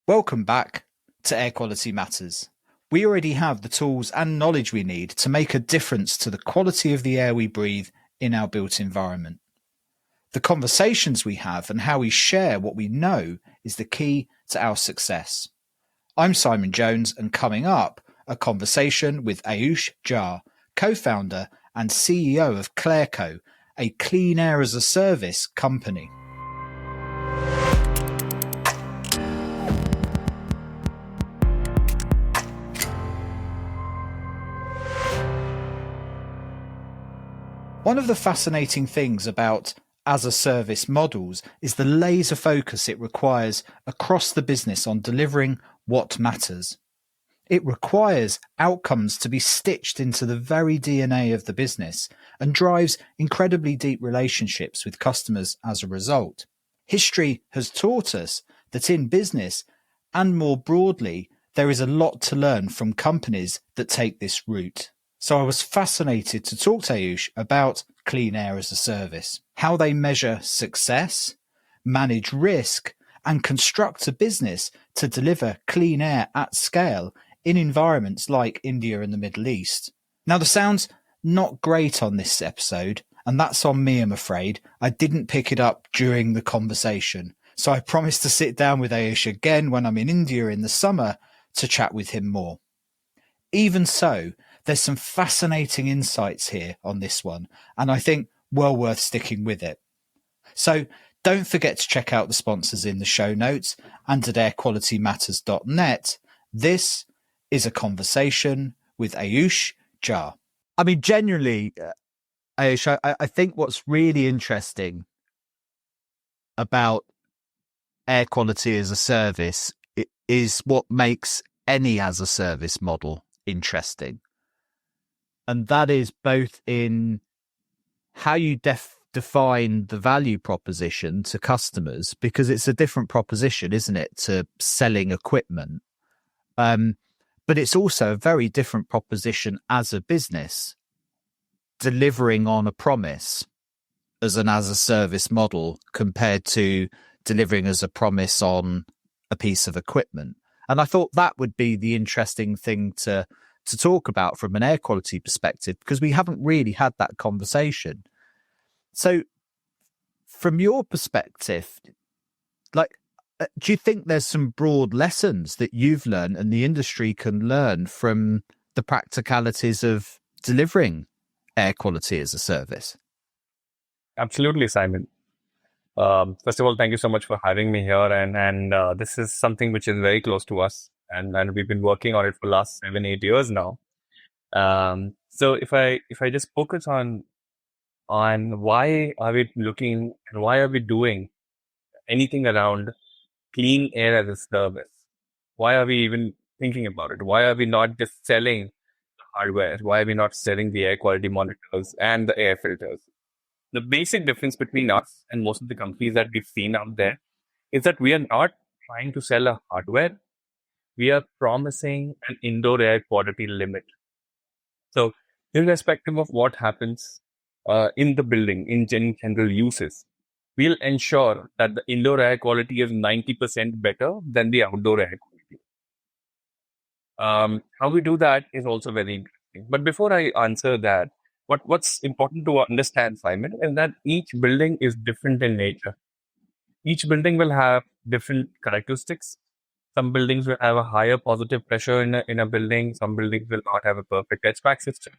Welcome back to Air Quality Matters. We already have the tools and knowledge we need to make a difference to the quality of the air we breathe in our built environment. The conversations we have and how we share what we know is the key to our success. I'm Simon Jones, and coming up, a conversation with Aayush Jha, co-founder and CEO of Clareco, a clean air as a service company. One of the fascinating things about as-a-service models is the laser focus it requires across the business on delivering what matters. It requires outcomes to be stitched into the very DNA of the business and drives incredibly deep relationships with customers as a result. History has taught us that in business, and more broadly, there is a lot to learn from companies that take this route. So I was fascinated to talk to Aayush about clean air as a service, how they measure success, manage risk, and construct a business to deliver clean air at scale in environments like India and the Middle East. Now, the sound's not great on this episode, and that's on me, I'm afraid. I didn't pick it up during the conversation, so I promised to sit down with Aayush again when I'm in India in the summer to chat with him more. Even so, there's some fascinating insights here on this one, and I think well worth sticking with it. So don't forget to check out the sponsors in the show notes and at airqualitymatters.net. This is a conversation with Aayush Jha. I mean, genuinely, Aayush, I think what's really interesting about air quality as a service is what makes any as a service model interesting. And that is both in how you define the value proposition to customers, because it's a different proposition, isn't it, to selling equipment? But it's also a very different proposition as a business, delivering on a promise as a service model compared to delivering as a promise on a piece of equipment. And I thought that would be the interesting thing to talk about from an air quality perspective, because we haven't really had that conversation. So from your perspective, do you think there's some broad lessons that you've learned and the industry can learn from the practicalities of delivering air quality as a service? Absolutely, Simon. First of all, thank you so much for having me here. And this is something which is very close to us. And we've been working on it for the last 7-8 years now. So if I just focus on why are we looking and why are we doing anything around clean air as a service? Why are we even thinking about it? Why are we not just selling hardware? Why are we not selling the air quality monitors and the air filters? The basic difference between us and most of the companies that we've seen out there is that we are not trying to sell a hardware. We are promising an indoor air quality limit. So irrespective of what happens in the building, in general uses, we'll ensure that the indoor air quality is 90% better than the outdoor air quality. How we do that is also very interesting. But before I answer that, what's important to understand, Simon, is that each building is different in nature. Each building will have different characteristics. Some buildings will have a higher positive pressure in a building. Some buildings will not have a perfect HVAC system.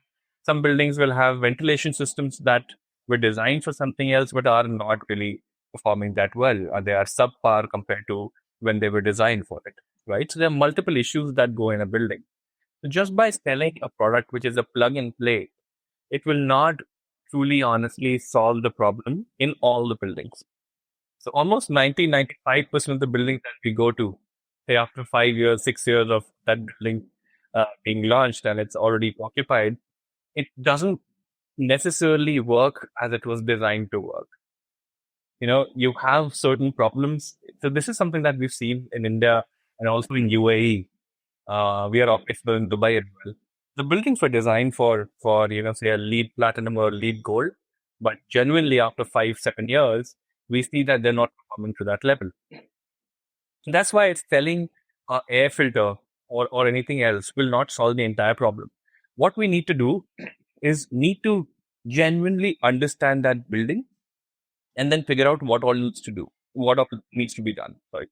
Some buildings will have ventilation systems that were designed for something else but are not really performing that well. They are subpar compared to when they were designed for it, right? So there are multiple issues that go in a building. So just by selling a product which is a plug and play, it will not truly, honestly solve the problem in all the buildings. So almost 95% of the buildings that we go to, say after 5 years, 6 years of that building being launched and it's already occupied, it doesn't necessarily work as it was designed to work. You have certain problems. So this is something that we've seen in India and also in UAE. We are operational in Dubai as well. The buildings were designed for say a LEED platinum or LEED gold, but genuinely after 5-7 years, we see that they're not performing to that level. That's why it's selling an air filter or anything else will not solve the entire problem. What we need to do is need to genuinely understand that building and then figure out what all needs to do, what all needs to be done. Sorry.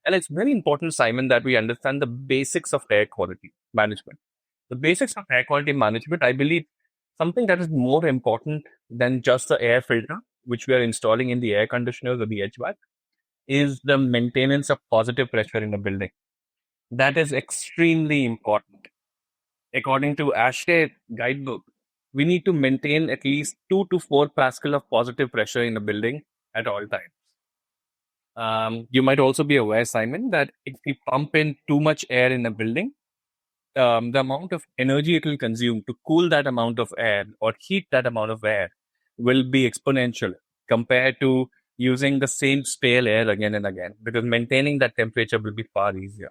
And it's very important, Simon, that we understand the basics of air quality management. The basics of air quality management, I believe, something that is more important than just the air filter, which we are installing in the air conditioners or the HVAC, is the maintenance of positive pressure in a building. That is extremely important. According to ASHRAE guidebook, we need to maintain at least 2 to 4 pascal of positive pressure in a building at all times. You might also be aware, Simon, that if we pump in too much air in a building, the amount of energy it will consume to cool that amount of air or heat that amount of air will be exponential compared to using the same stale air again and again, because maintaining that temperature will be far easier.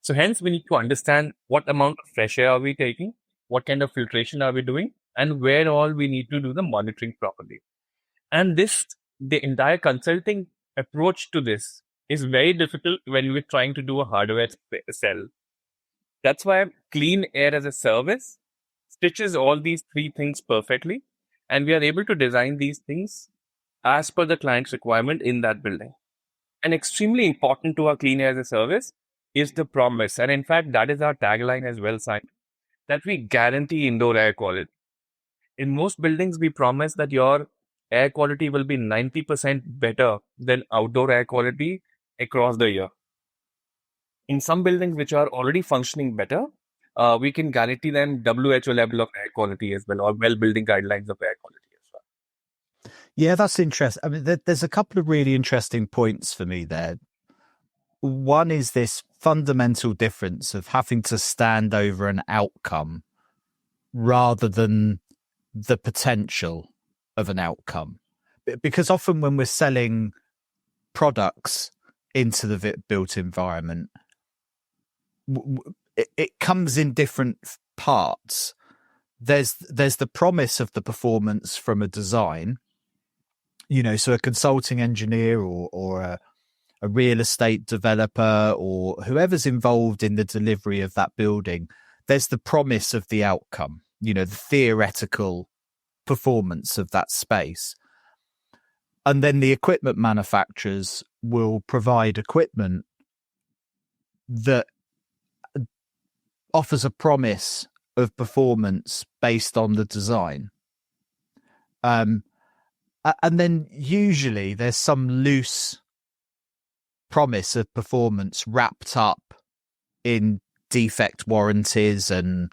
So hence we need to understand what amount of fresh air are we taking, what kind of filtration are we doing, and where all we need to do the monitoring properly. And the entire consulting approach to this is very difficult when we're trying to do a hardware sell. That's why clean air as a service stitches all these three things perfectly, and we are able to design these things as per the client's requirement in that building. And extremely important to our clean air as a service is the promise. And in fact, that is our tagline as well, Simon, that we guarantee indoor air quality. In most buildings, we promise that your air quality will be 90% better than outdoor air quality across the year. In some buildings which are already functioning better, we can guarantee them WHO level of air quality as well, or well building guidelines of air quality as well. Yeah, that's interesting. I mean, there's a couple of really interesting points for me there. One is this fundamental difference of having to stand over an outcome rather than the potential of an outcome. Because often when we're selling products into the built environment, it comes in different parts. There's the promise of the performance from a design, so a consulting engineer or a real estate developer or whoever's involved in the delivery of that building, there's the promise of the outcome, the theoretical performance of that space. And then the equipment manufacturers will provide equipment that offers a promise of performance based on the design. And then usually there's some loose promise of performance wrapped up in defect warranties and,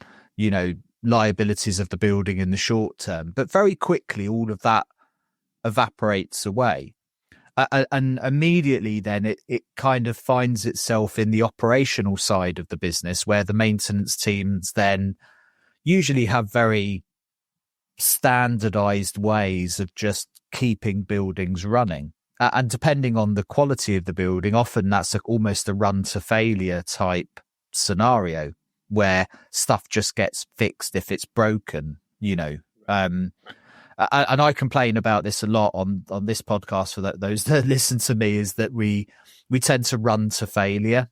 liabilities of the building in the short term. But very quickly, all of that evaporates away. And immediately then it kind of finds itself in the operational side of the business, where the maintenance teams then usually have very standardized ways of just keeping buildings running. And depending on the quality of the building, often that's almost a run to failure type scenario where stuff just gets fixed if it's broken, and I complain about this a lot on this podcast for those that listen to me, is that we tend to run to failure,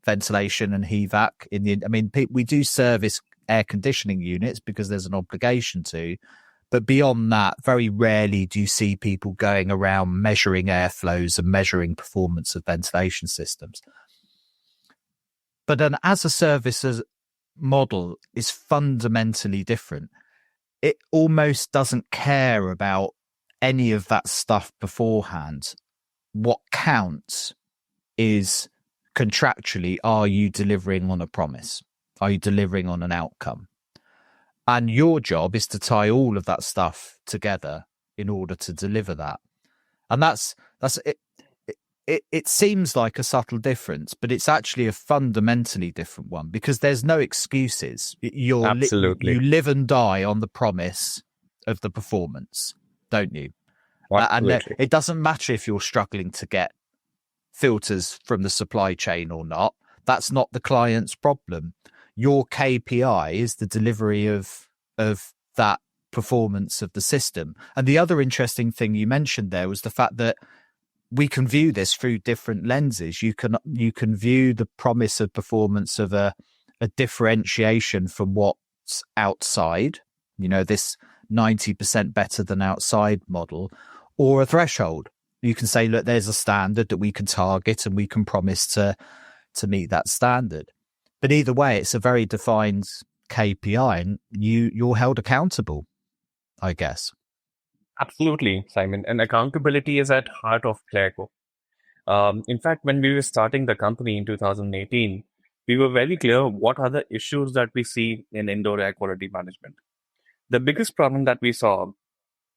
ventilation and HVAC. We do service air conditioning units because there's an obligation to, but beyond that, very rarely do you see people going around measuring airflows and measuring performance of ventilation systems. But an as a service model is fundamentally different. It almost doesn't care about any of that stuff beforehand. What counts is contractually, are you delivering on a promise? Are you delivering on an outcome? And your job is to tie all of that stuff together in order to deliver that. And that's it. It seems like a subtle difference, but it's actually a fundamentally different one, because there's no excuses. Absolutely. You live and die on the promise of the performance, don't you? Absolutely. And it doesn't matter if you're struggling to get filters from the supply chain or not. That's not the client's problem. Your KPI is the delivery of that performance of the system. And the other interesting thing you mentioned there was the fact that we can view this through different lenses. You can view the promise of performance of a differentiation from what's outside, this 90% better than outside model, or a threshold. You can say, look, there's a standard that we can target and we can promise to meet that standard. But either way, it's a very defined KPI, and you're held accountable, I guess. Absolutely, Simon. And accountability is at heart of Clearco. In fact, when we were starting the company in 2018, we were very clear what are the issues that we see in indoor air quality management. The biggest problem that we saw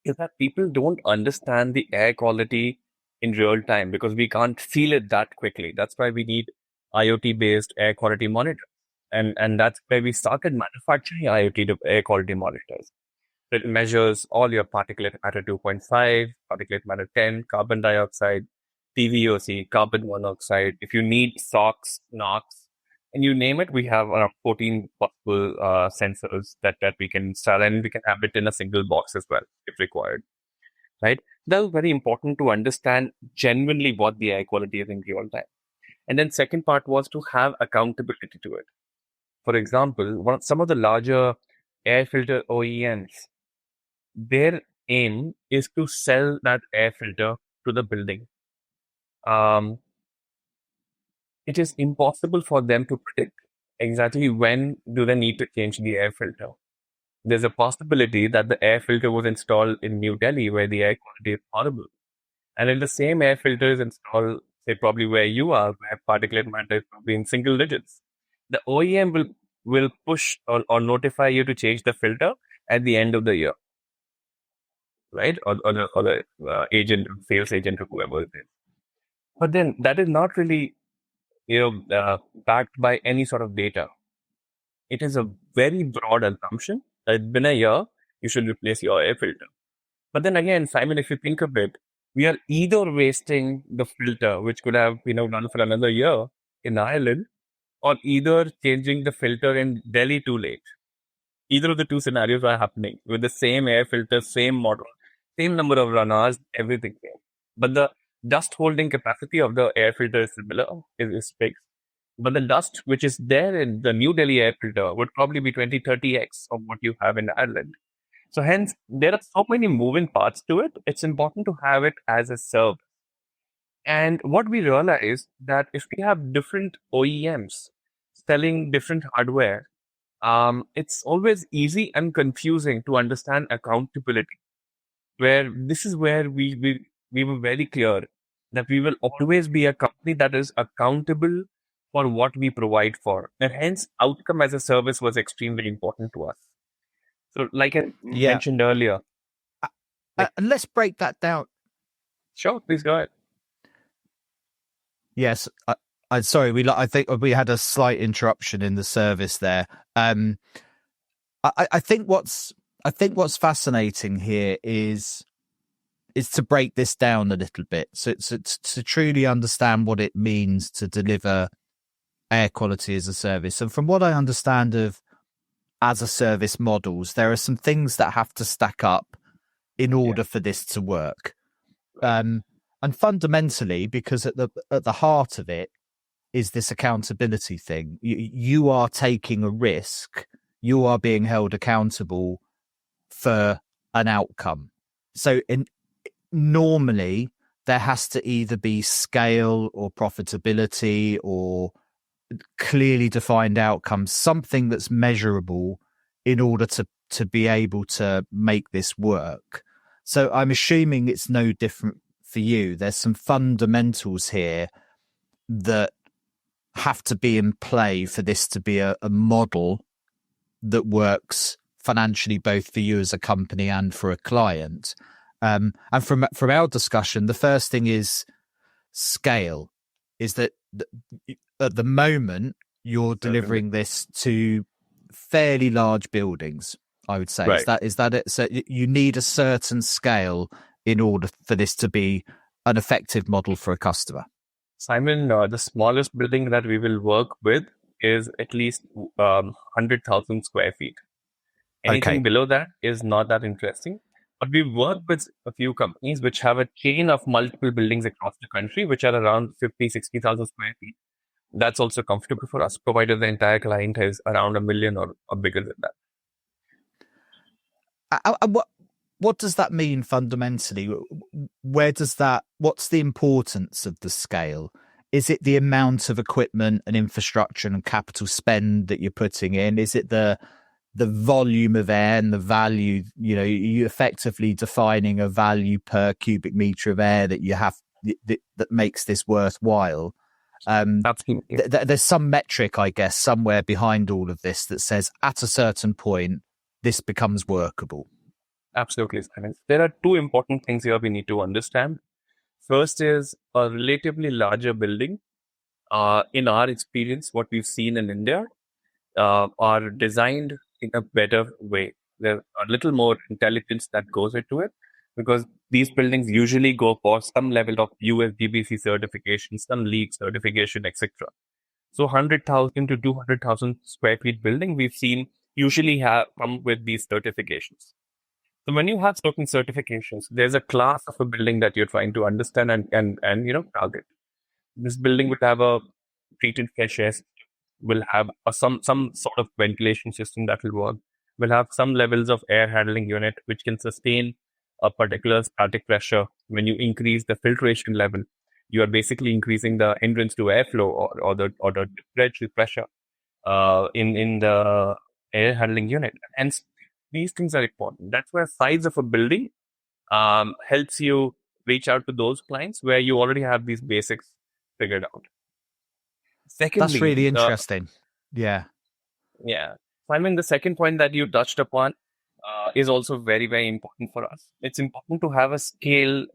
is that people don't understand the air quality in real time because we can't feel it that quickly. That's why we need IoT based air quality monitors. And that's where we started manufacturing IoT air quality monitors. It measures all your particulate matter 2.5, particulate matter 10, carbon dioxide, PVOC, carbon monoxide. If you need SOx, NOx, and you name it, we have around 14 possible sensors that we can install, and we can have it in a single box as well if required. Right? That was very important to understand genuinely what the air quality is in real time. And then second part was to have accountability to it. For example, some of the larger air filter OEMs, their aim is to sell that air filter to the building. Um, it is impossible for them to predict exactly when do they need to change the air filter. There's a possibility that the air filter was installed in New Delhi where the air quality is horrible. And if the same air filter is installed, say probably where you are, where particulate matter is probably in single digits, the OEM will push or notify you to change the filter at the end of the year, right? Or the agent, sales agent, or whoever it is. But then that is not really, backed by any sort of data. It is a very broad assumption that it's been a year, you should replace your air filter. But then again, Simon, if you think of it, we are either wasting the filter, which could have, run for another year in Ireland, or either changing the filter in Delhi too late. Either of the two scenarios are happening with the same air filter, same model, same number of runners, everything same. But the dust holding capacity of the air filter is similar, is fixed. But the dust which is there in the New Delhi air filter would probably be 20, 30x of what you have in Ireland. So hence, there are so many moving parts to it. It's important to have it as a service. And what we realize that if we have different OEMs selling different hardware, it's always easy and confusing to understand accountability. Where this is where we were very clear that we will always be a company that is accountable for what we provide for, and hence outcome as a service was extremely important to us. So, like I Yeah. mentioned earlier, Let's break that down. sure, please go ahead. Yes, I'm sorry. I think we had a slight interruption in the service there. I think what's fascinating here is to break this down a little bit, so to truly understand what it means to deliver air quality as a service. And from what I understand of as a service models, there are some things that have to stack up in order for this to work. And fundamentally, because at the heart of it is this accountability thing. You are taking a risk. You are being held accountable for an outcome. So normally there has to either be scale or profitability or clearly defined outcomes, something that's measurable in order to be able to make this work. So I'm assuming it's no different for you. There's some fundamentals here that have to be in play for this to be a model that works financially, both for you as a company and for a client. And from our discussion, the first thing is scale. Is that at the moment you're delivering this to fairly large buildings, I would say. Right. Is that it? So you need a certain scale in order for this to be an effective model for a customer. Simon, the smallest building that we will work with is at least 100,000 square feet. Anything below that is not that interesting. But we work with a few companies which have a chain of multiple buildings across the country, which are around 50, 60,000 square feet. That's also comfortable for us, provided the entire client is around a million or bigger than that. What does that mean fundamentally? What's the importance of the scale? Is it the amount of equipment and infrastructure and capital spend that you're putting in? Is it the volume of air and the value? You effectively defining a value per cubic meter of air that you have that makes this worthwhile. Absolutely. There's some metric, I guess, somewhere behind all of this that says at a certain point this becomes workable. Absolutely, Simon. There are two important things here we need to understand. First is a relatively larger building. In our experience, what we've seen in India are designed in a better way. There's a little more intelligence that goes into it because these buildings usually go for some level of USGBC certification, some LEED certification, etc. So 100,000 to 200,000 square feet building we've seen usually have come with these certifications. So when you have certain certifications, there's a class of a building that you're trying to understand and target. This building would have a treated fresh air system, will have some sort of ventilation system that will work, will have some levels of air handling unit which can sustain a particular static pressure. When you increase the filtration level, you are basically increasing the hindrance to airflow or the differential pressure in the air handling unit. And these things are important. That's where size of a building helps you reach out to those clients where you already have these basics figured out. That's Secondly, really interesting. Yeah. Simon, the second point that you touched upon is also very, very important for us. It's important to have a scale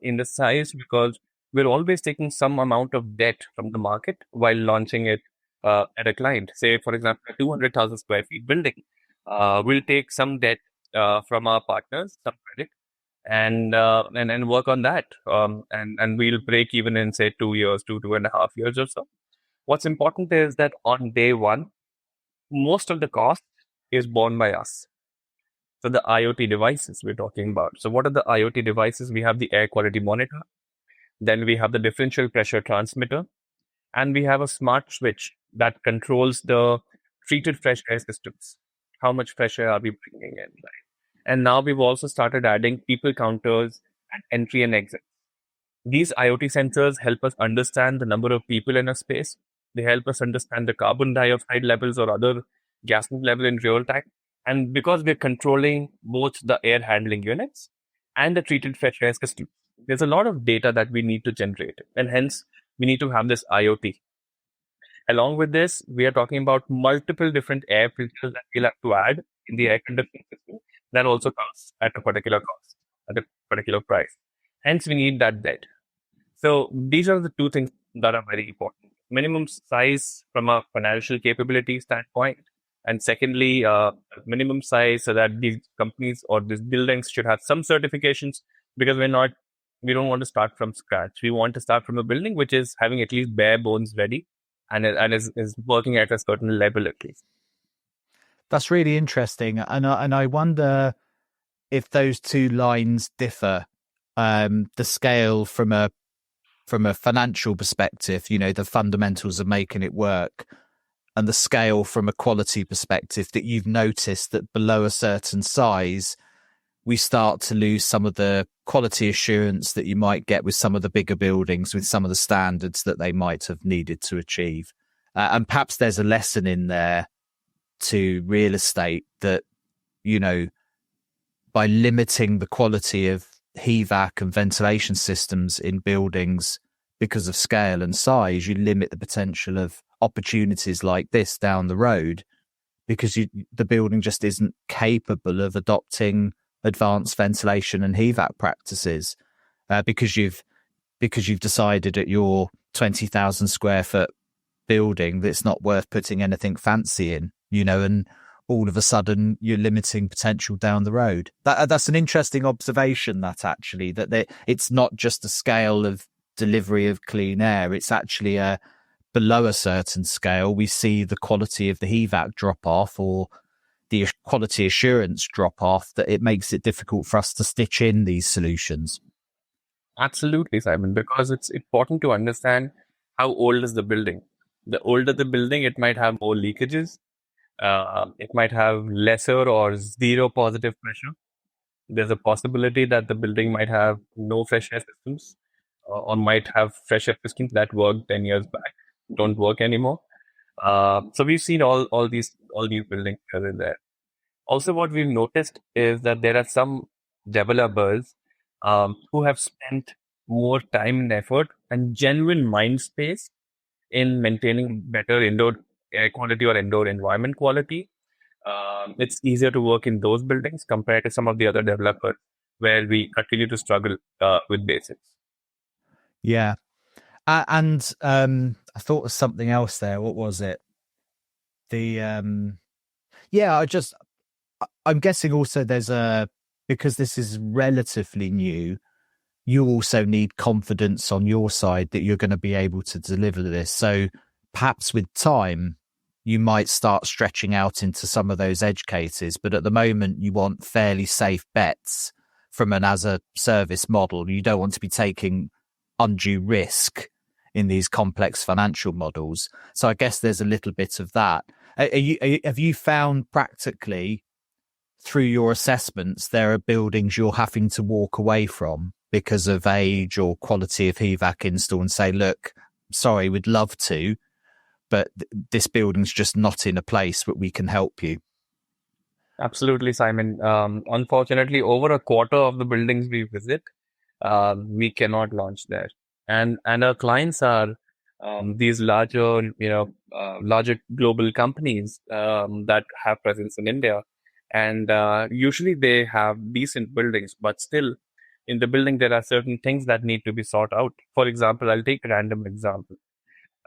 in the size because we're always taking some amount of debt from the market while launching it at a client. Say, for example, a 200,000 square feet building. We'll take some debt from our partners, some credit, and work on that. And we'll break even in, say, 2 years, 2.5 years or so. What's important is that on day one, most of the cost is borne by us. So the IoT devices we're talking about. So what are the IoT devices? We have the air quality monitor. Then we have the differential pressure transmitter. And we have a smart switch that controls the treated fresh air systems. How much fresh air are we bringing in? Right? And now we've also started adding people counters at entry and exit. These IoT sensors help us understand the number of people in a space. They help us understand the carbon dioxide levels or other gas level in real time. And because we're controlling both the air handling units and the treated fresh air system, there's a lot of data that we need to generate. And hence, we need to have this IoT. Along with this, we are talking about multiple different air filters that we'll have to add in the air conditioning system. That also comes at a particular cost, at a particular price. Hence, we need that debt. So these are the two things that are very important. Minimum size from a financial capability standpoint. And secondly, minimum size so that these companies or these buildings should have some certifications because we don't want to start from scratch. We want to start from a building which is having at least bare bones ready and is working at a certain level at least. That's really interesting. And I wonder if those two lines differ. The scale from a financial perspective, the fundamentals of making it work, and the scale from a quality perspective, that you've noticed that below a certain size, we start to lose some of the quality assurance that you might get with some of the bigger buildings, with some of the standards that they might have needed to achieve. And perhaps there's a lesson in there to real estate that, by limiting the quality of HVAC and ventilation systems in buildings because of scale and size, you limit the potential of opportunities like this down the road because the building just isn't capable of adopting advanced ventilation and HVAC practices because you've decided at your 20,000 square foot building that it's not worth putting anything fancy in, and all of a sudden you're limiting potential down the road. That's an interesting observation, that actually, that it's not just a scale of delivery of clean air, it's actually below a certain scale we see the quality of the HVAC drop off, or the quality assurance drop off that it makes it difficult for us to stitch in these solutions. Absolutely, Simon, because it's important to understand how old is the building. The older the building, it might have more leakages. It might have lesser or zero positive pressure. There's a possibility that the building might have no fresh air systems, or might have fresh air systems that worked 10 years back, don't work anymore. So we've seen all these buildings here and there. Also, what we've noticed is that there are some developers who have spent more time and effort and genuine mind space in maintaining better indoor air quality or indoor environment quality. It's easier to work in those buildings compared to some of the other developers where we continue to struggle with basics. Yeah. And I thought of something else there. What was it? Yeah, I'm guessing also because this is relatively new, you also need confidence on your side that you're going to be able to deliver this. So perhaps with time, you might start stretching out into some of those edge cases. But at the moment, you want fairly safe bets from an as a service model. You don't want to be taking undue risk in these complex financial models. So I guess there's a little bit of that. Have you found practically through your assessments, there are buildings you're having to walk away from because of age or quality of HVAC install and say, look, sorry, we'd love to, but this building's just not in a place where we can help you? Absolutely, Simon. Unfortunately, over a quarter of the buildings we visit, we cannot launch there, and our clients are these larger global companies that have presence in India, and usually they have decent buildings, but still, in the building there are certain things that need to be sought out. For example, I'll take a random example.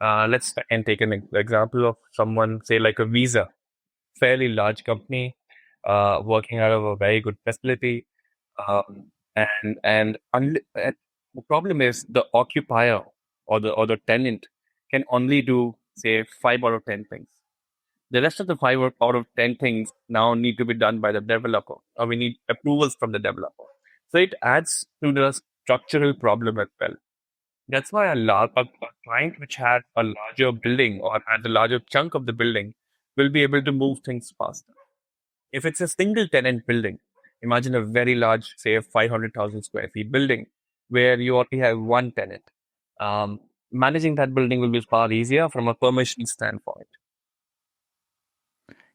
Let's take an example of someone, say like a Visa, fairly large company, working out of a very good facility. And the problem is the occupier or the tenant can only do, say, 5 out of 10 things. The rest of the 5 out of 10 things now need to be done by the developer, or we need approvals from the developer. So it adds to the structural problem as well. That's why a client which had a larger building or had a larger chunk of the building will be able to move things faster. If it's a single tenant building, imagine a very large, say, 500,000 square feet building where you only have one tenant. Managing that building will be far easier from a permission standpoint.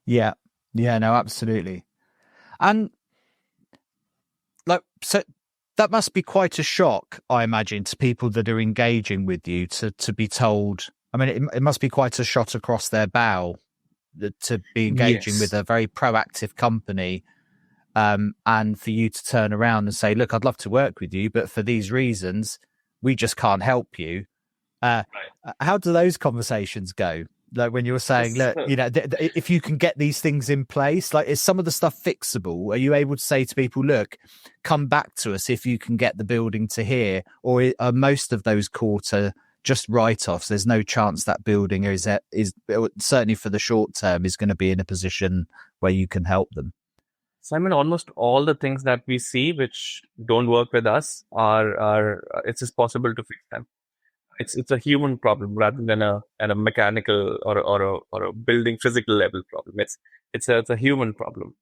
Yeah. Yeah, no, absolutely. And so that must be quite a shock, I imagine, to people that are engaging with you to be told. I mean, it must be quite a shot across their bow to be engaging with a very proactive company, and for you to turn around and say, look, I'd love to work with you, but for these reasons, we just can't help you. Right. How do those conversations go? Like when you're saying, look, if you can get these things in place, like, is some of the stuff fixable? Are you able to say to people, look, come back to us if you can get the building to here? Or are most of those quarter just write-offs? There's no chance that building is certainly for the short term is going to be in a position where you can help them. Simon, almost all the things that we see which don't work with us are it's just possible to fix them. It's a human problem rather than a mechanical or a building physical level problem. It's a human problem.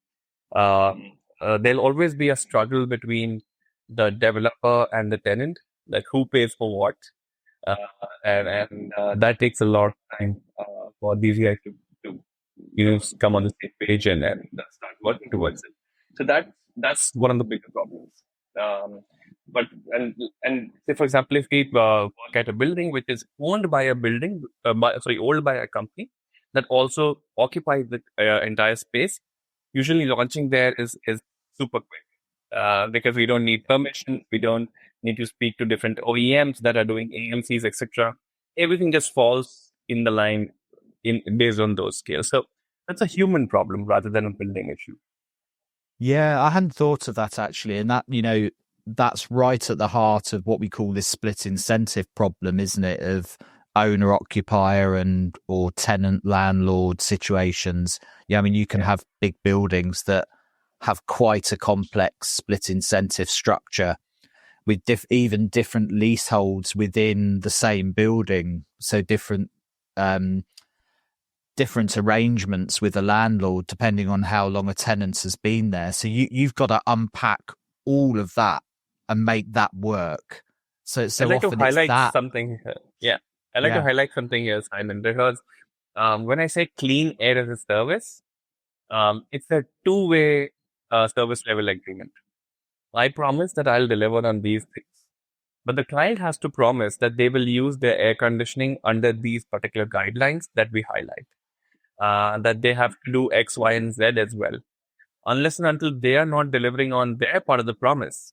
There'll always be a struggle between the developer and the tenant, like who pays for what, and that takes a lot of time for these guys to come on the same page and start working towards it. So that's one of the bigger problems. But and say, for example, if we work at a building which is owned by a building, owned by a company that also occupies the entire space, usually launching there is super quick because we don't need permission, we don't need to speak to different OEMs that are doing AMCs, etc. Everything just falls in the line based on those scales. So that's a human problem rather than a building issue. Yeah, I hadn't thought of that actually, and that that's right at the heart of what we call this split incentive problem, isn't it? Of owner occupier and or tenant landlord situations. Yeah, I mean, you can have big buildings that have quite a complex split incentive structure with even different leaseholds within the same building, so different arrangements with a landlord depending on how long a tenant has been there. So you've got to unpack all of that and make that work. So I'd like to often it's highlight that. something here. Yeah. I'd like to Yeah. highlight something here, Simon, because when I say clean air as a service, it's a two-way service level agreement. I promise that I'll deliver on these things. But the client has to promise that they will use their air conditioning under these particular guidelines that we highlight. That they have to do X, Y, and Z as well. Unless and until they are not delivering on their part of the promise,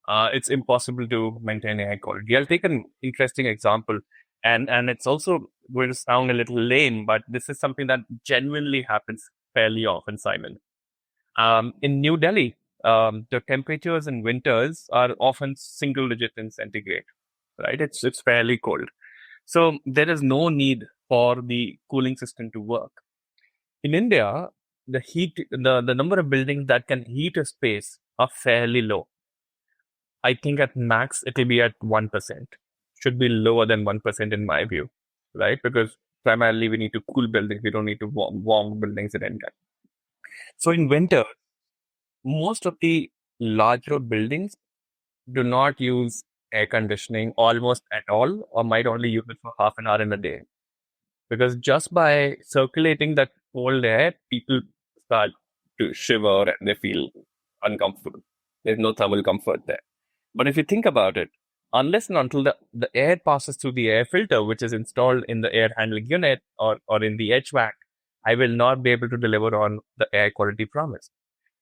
it's impossible to maintain air quality. I'll take an interesting example, and it's also going to sound a little lame, but this is something that genuinely happens fairly often, Simon. In New Delhi, the temperatures in winters are often single digit in centigrade, right? It's fairly cold. So there is no need for the cooling system to work. In India, the number of buildings that can heat a space are fairly low. I think at max it will be at 1%. Should be lower than 1% in my view, right? Because primarily we need to cool buildings. We don't need to warm buildings at any time. So in winter, most of the larger buildings do not use air conditioning almost at all, or might only use it for half an hour in a day. Because just by circulating that cold air, people start to shiver and they feel uncomfortable. There's no thermal comfort there. But if you think about it, unless and until the air passes through the air filter, which is installed in the air handling unit or in the HVAC, I will not be able to deliver on the air quality promise.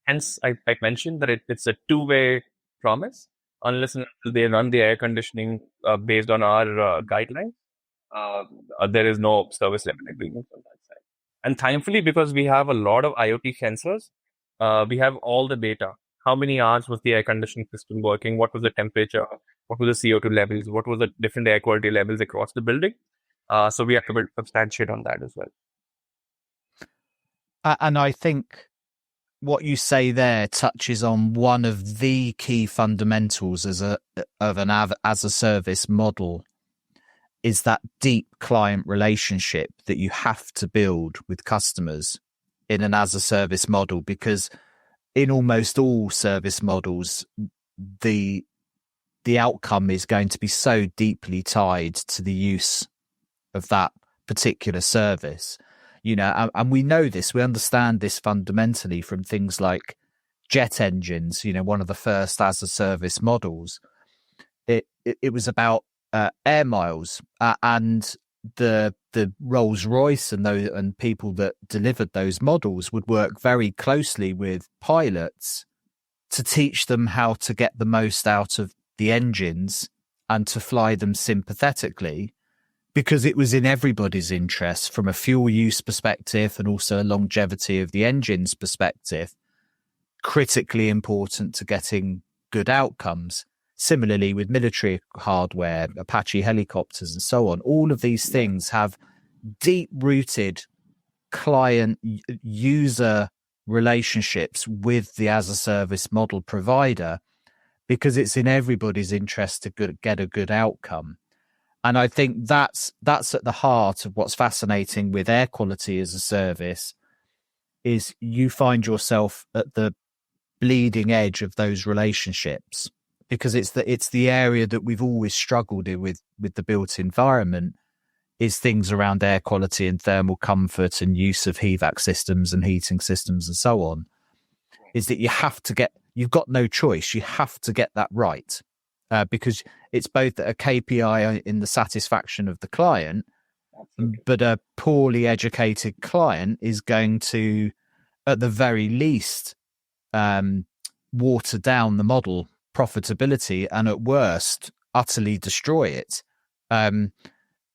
Hence, I mentioned that it's a two-way promise. Unless and until they run the air conditioning based on our guidelines, there is no service level agreement on that side. And thankfully, because we have a lot of IoT sensors, we have all the data. How many hours was the air conditioning system working? What was the temperature? What was the CO2 levels? What was the different air quality levels across the building? So we have to substantiate on that as well. And I think what you say there touches on one of the key fundamentals of an as a service model, is that deep client relationship that you have to build with customers in an as a service model, because in almost all service models, the outcome is going to be so deeply tied to the use of that particular service. And we know this, we understand this fundamentally from things like jet engines. One of the first as a service models, it was about air miles, and the Rolls-Royce and people that delivered those models would work very closely with pilots to teach them how to get the most out of the engines and to fly them sympathetically, because it was in everybody's interest from a fuel use perspective and also a longevity of the engine's perspective, critically important to getting good outcomes. Similarly, with military hardware, Apache helicopters and so on, all of these things have deep-rooted client user relationships with the as-a-service model provider, because it's in everybody's interest to get a good outcome. And I think that's at the heart of what's fascinating with air quality as a service, is you find yourself at the bleeding edge of those relationships, because it's the area that we've always struggled with the built environment, is things around air quality and thermal comfort and use of HVAC systems and heating systems and so on, is that you've got no choice. You have to get that right, because it's both a KPI in the satisfaction of the client, but a poorly educated client is going to, at the very least, water down the model profitability, and at worst, utterly destroy it.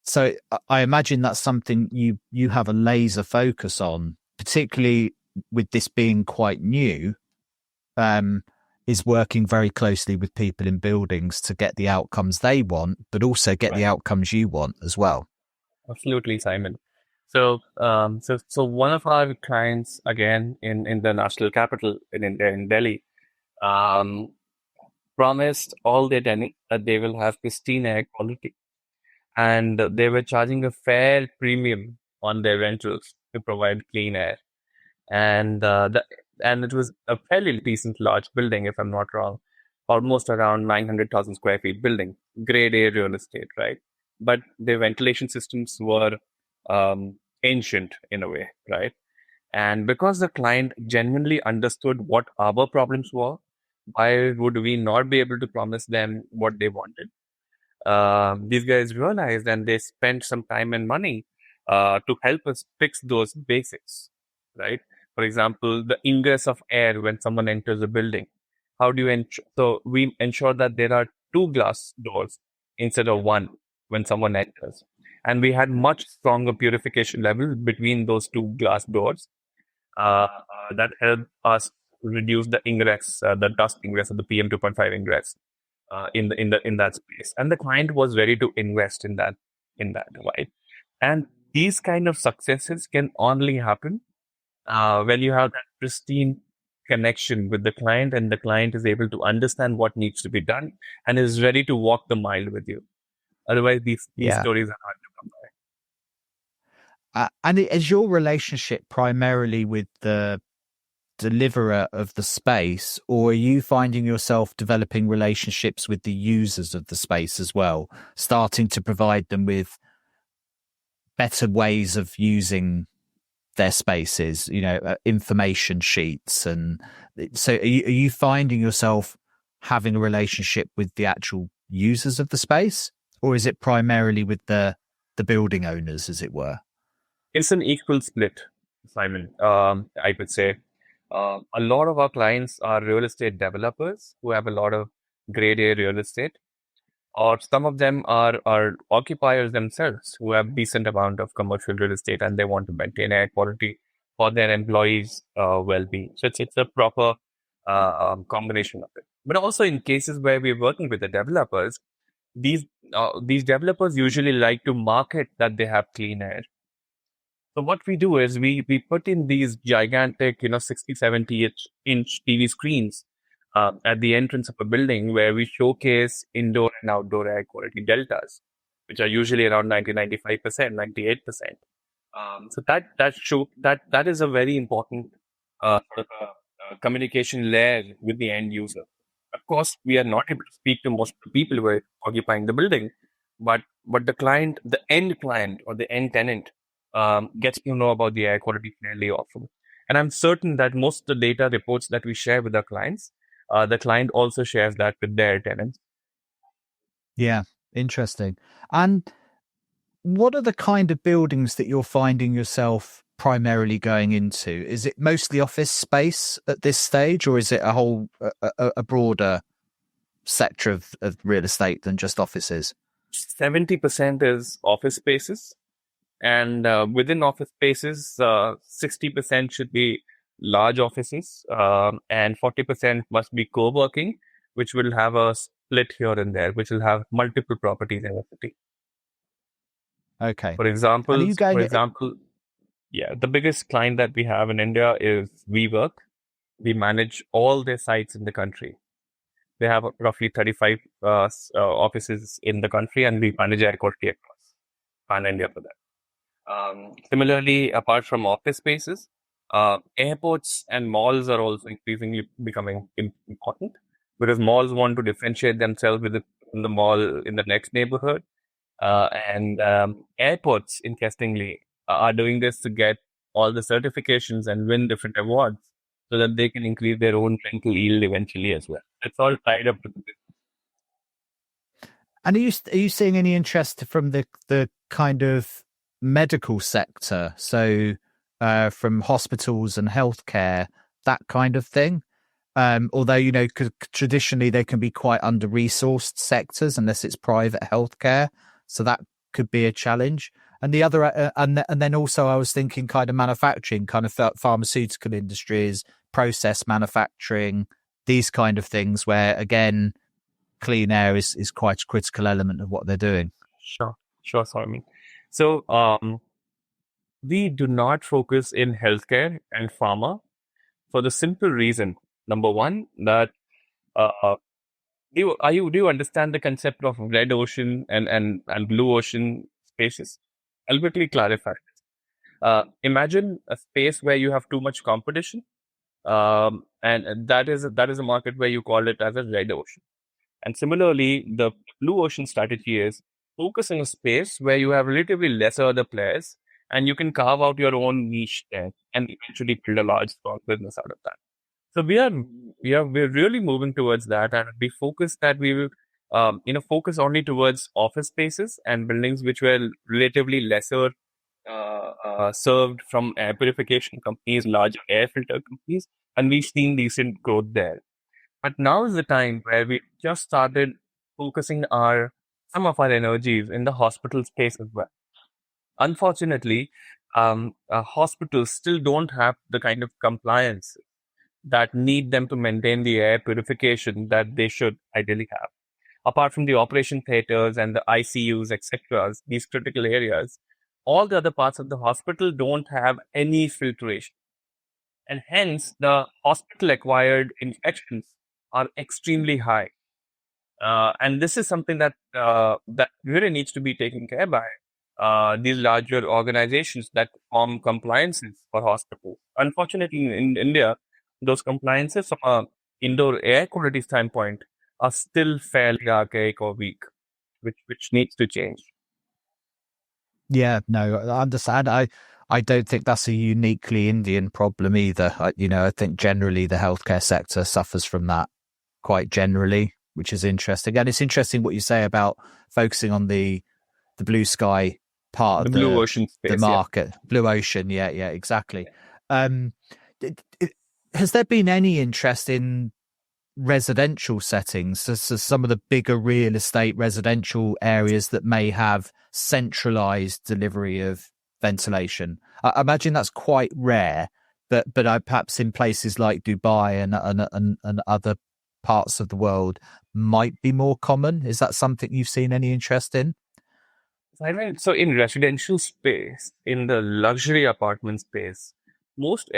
So I imagine that's something you have a laser focus on, particularly with this being quite new, is working very closely with people in buildings to get the outcomes they want, but also get the outcomes you want as well. Absolutely, Simon. So one of our clients, again, in the national capital in India, in Delhi, um, promised all their tenants that they will have pristine air quality, and they were charging a fair premium on their rentals to provide clean air. And and it was a fairly decent large building, if I'm not wrong, almost around 900,000 square feet building, grade A real estate, right? But the ventilation systems were ancient in a way, right? And because the client genuinely understood what our problems were, why would we not be able to promise them what they wanted? These guys realized and they spent some time and money to help us fix those basics, right? For example, the ingress of air when someone enters a building. How do you ensure? So we ensure that there are two glass doors instead of one when someone enters. And we had much stronger purification levels between those two glass doors that helped us reduce the ingress, the dust ingress, or the PM 2.5 ingress in that space, and the client was ready to invest in that, right? And these kind of successes can only happen when you have that pristine connection with the client, and the client is able to understand what needs to be done and is ready to walk the mile with you. Otherwise, these Yeah. stories are hard to come by. And is your relationship primarily with the deliverer of the space, or are you finding yourself developing relationships with the users of the space as well, starting to provide them with better ways of using their spaces, information sheets? And so are you finding yourself having a relationship with the actual users of the space, or is it primarily with the building owners, as it were? It's an equal split, Simon. I would say a lot of our clients are real estate developers who have a lot of grade A real estate, or some of them are occupiers themselves who have decent amount of commercial real estate and they want to maintain air quality for their employees' well-being. So it's a proper combination of it. But also in cases where we're working with the developers, these these developers usually like to market that they have clean air. So what we do is we put in these gigantic, 60, 70-inch TV screens at the entrance of a building where we showcase indoor and outdoor air quality deltas, which are usually around 90, 95%, 98%. So that is a very important sort of communication layer with the end user. Of course, we are not able to speak to most of the people who are occupying the building, but the client, the end client or the end tenant, gets to know about the air quality fairly often. And I'm certain that most of the data reports that we share with our clients, the client also shares that with their tenants. Yeah, interesting. And what are the kind of buildings that you're finding yourself primarily going into? Is it mostly office space at this stage, or is it a whole a broader sector of real estate than just offices? 70% is office spaces, and within office spaces, 60% should be large offices, and 40% must be co-working, which will have a split here and there, which will have multiple properties in the city. Okay. For And are example, you for going? example, yeah, the biggest client that we have in India is WeWork. We manage all their sites in the country. They have roughly 35 offices in the country, and we manage air quality across pan India for that. Similarly, apart from office spaces, airports and malls are also increasingly becoming important because malls want to differentiate themselves in the mall in the next neighborhood. And airports, interestingly, are doing this to get all the certifications and win different awards so that they can increase their own rental yield eventually as well. It's all tied up with this. And are you seeing any interest from the kind of medical sector? So from hospitals and healthcare, that kind of thing. Although, 'cause traditionally they can be quite under resourced sectors unless it's private healthcare. So that could be a challenge. And the other, and then also I was thinking kind of manufacturing, kind of pharmaceutical industries, process manufacturing, these kind of things where, again, clean air is quite a critical element of what they're doing. Sure, sure, Swami. So we do not focus in healthcare and pharma for the simple reason, number one, that uh, do you understand the concept of red ocean and blue ocean spaces? I'll quickly clarify. Imagine a space where you have too much competition, and that is a market where you call it as a red ocean. And similarly, the blue ocean strategy is focus in a space where you have relatively lesser other players, and you can carve out your own niche there and eventually build a large strong business out of that. So we're really moving towards that, and we focus that we will focus only towards office spaces and buildings which were relatively lesser served from air purification companies, large air filter companies, and we've seen decent growth there. But now is the time where we just started focusing our some of our energies in the hospital space as well. Unfortunately, hospitals still don't have the kind of compliance that need them to maintain the air purification that they should ideally have. Apart from the operation theaters and the ICUs, etc., these critical areas, all the other parts of the hospital don't have any filtration. And hence, the hospital acquired infections are extremely high. And this is something that really needs to be taken care by these larger organizations that form compliances for hospitals. Unfortunately, in India, those compliances from a indoor air quality standpoint are still fairly archaic or weak, which needs to change. Yeah, no, I understand. I don't think that's a uniquely Indian problem either. I think generally the healthcare sector suffers from that quite generally, which is interesting. And it's interesting what you say about focusing on the blue sky part The of blue the ocean the space, yeah. market, blue ocean. Yeah, yeah, exactly. Um, has there been any interest in residential settings, so some of the bigger real estate residential areas that may have centralized delivery of ventilation? I imagine that's quite rare, but perhaps in places like Dubai and other parts of the world might be more common. Is that something you've seen any interest in? So in residential space, in the luxury apartment space, most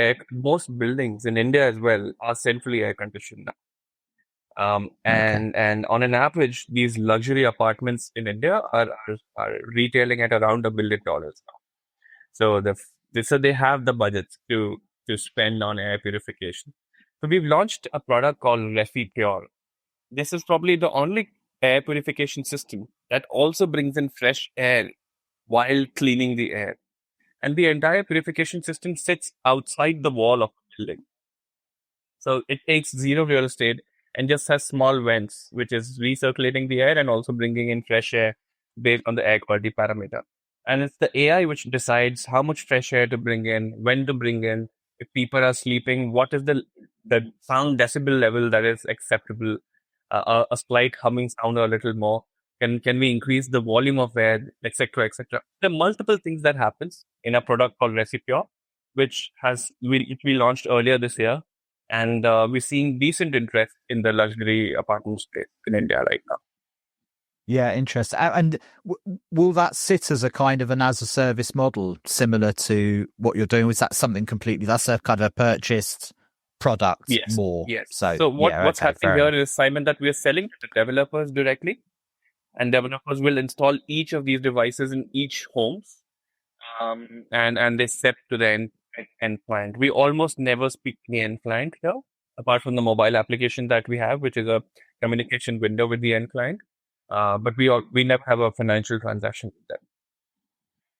buildings in India as well are centrally air conditioned. Okay. And on an average, these luxury apartments in India are retailing at around $1 billion now. So so they have the budgets to spend on air purification. So we've launched a product called Refi Pure. This is probably the only air purification system that also brings in fresh air while cleaning the air. And the entire purification system sits outside the wall of the building. So it takes zero real estate and just has small vents, which is recirculating the air and also bringing in fresh air based on the air quality parameter. And it's the AI which decides how much fresh air to bring in, when to bring in, if people are sleeping, what is the sound decibel level that is acceptable, a slight humming sound or a little more. Can we increase the volume of air, etc., etc. There are multiple things that happens in a product called Recipure, which we launched earlier this year, and we're seeing decent interest in the luxury apartment space in India right now. Yeah, interesting. And will that sit as a kind of an as a service model similar to what you're doing? Was that something completely? That's a kind of a purchased product Yes, more. yes. So So yeah, what's okay, happening fair here enough. is, Simon, that we are selling to the developers directly, and developers will install each of these devices in each homes, and they set to the end client. We almost never speak to the end client here, apart from the mobile application that we have, which is a communication window with the end client. But we never have a financial transaction with them.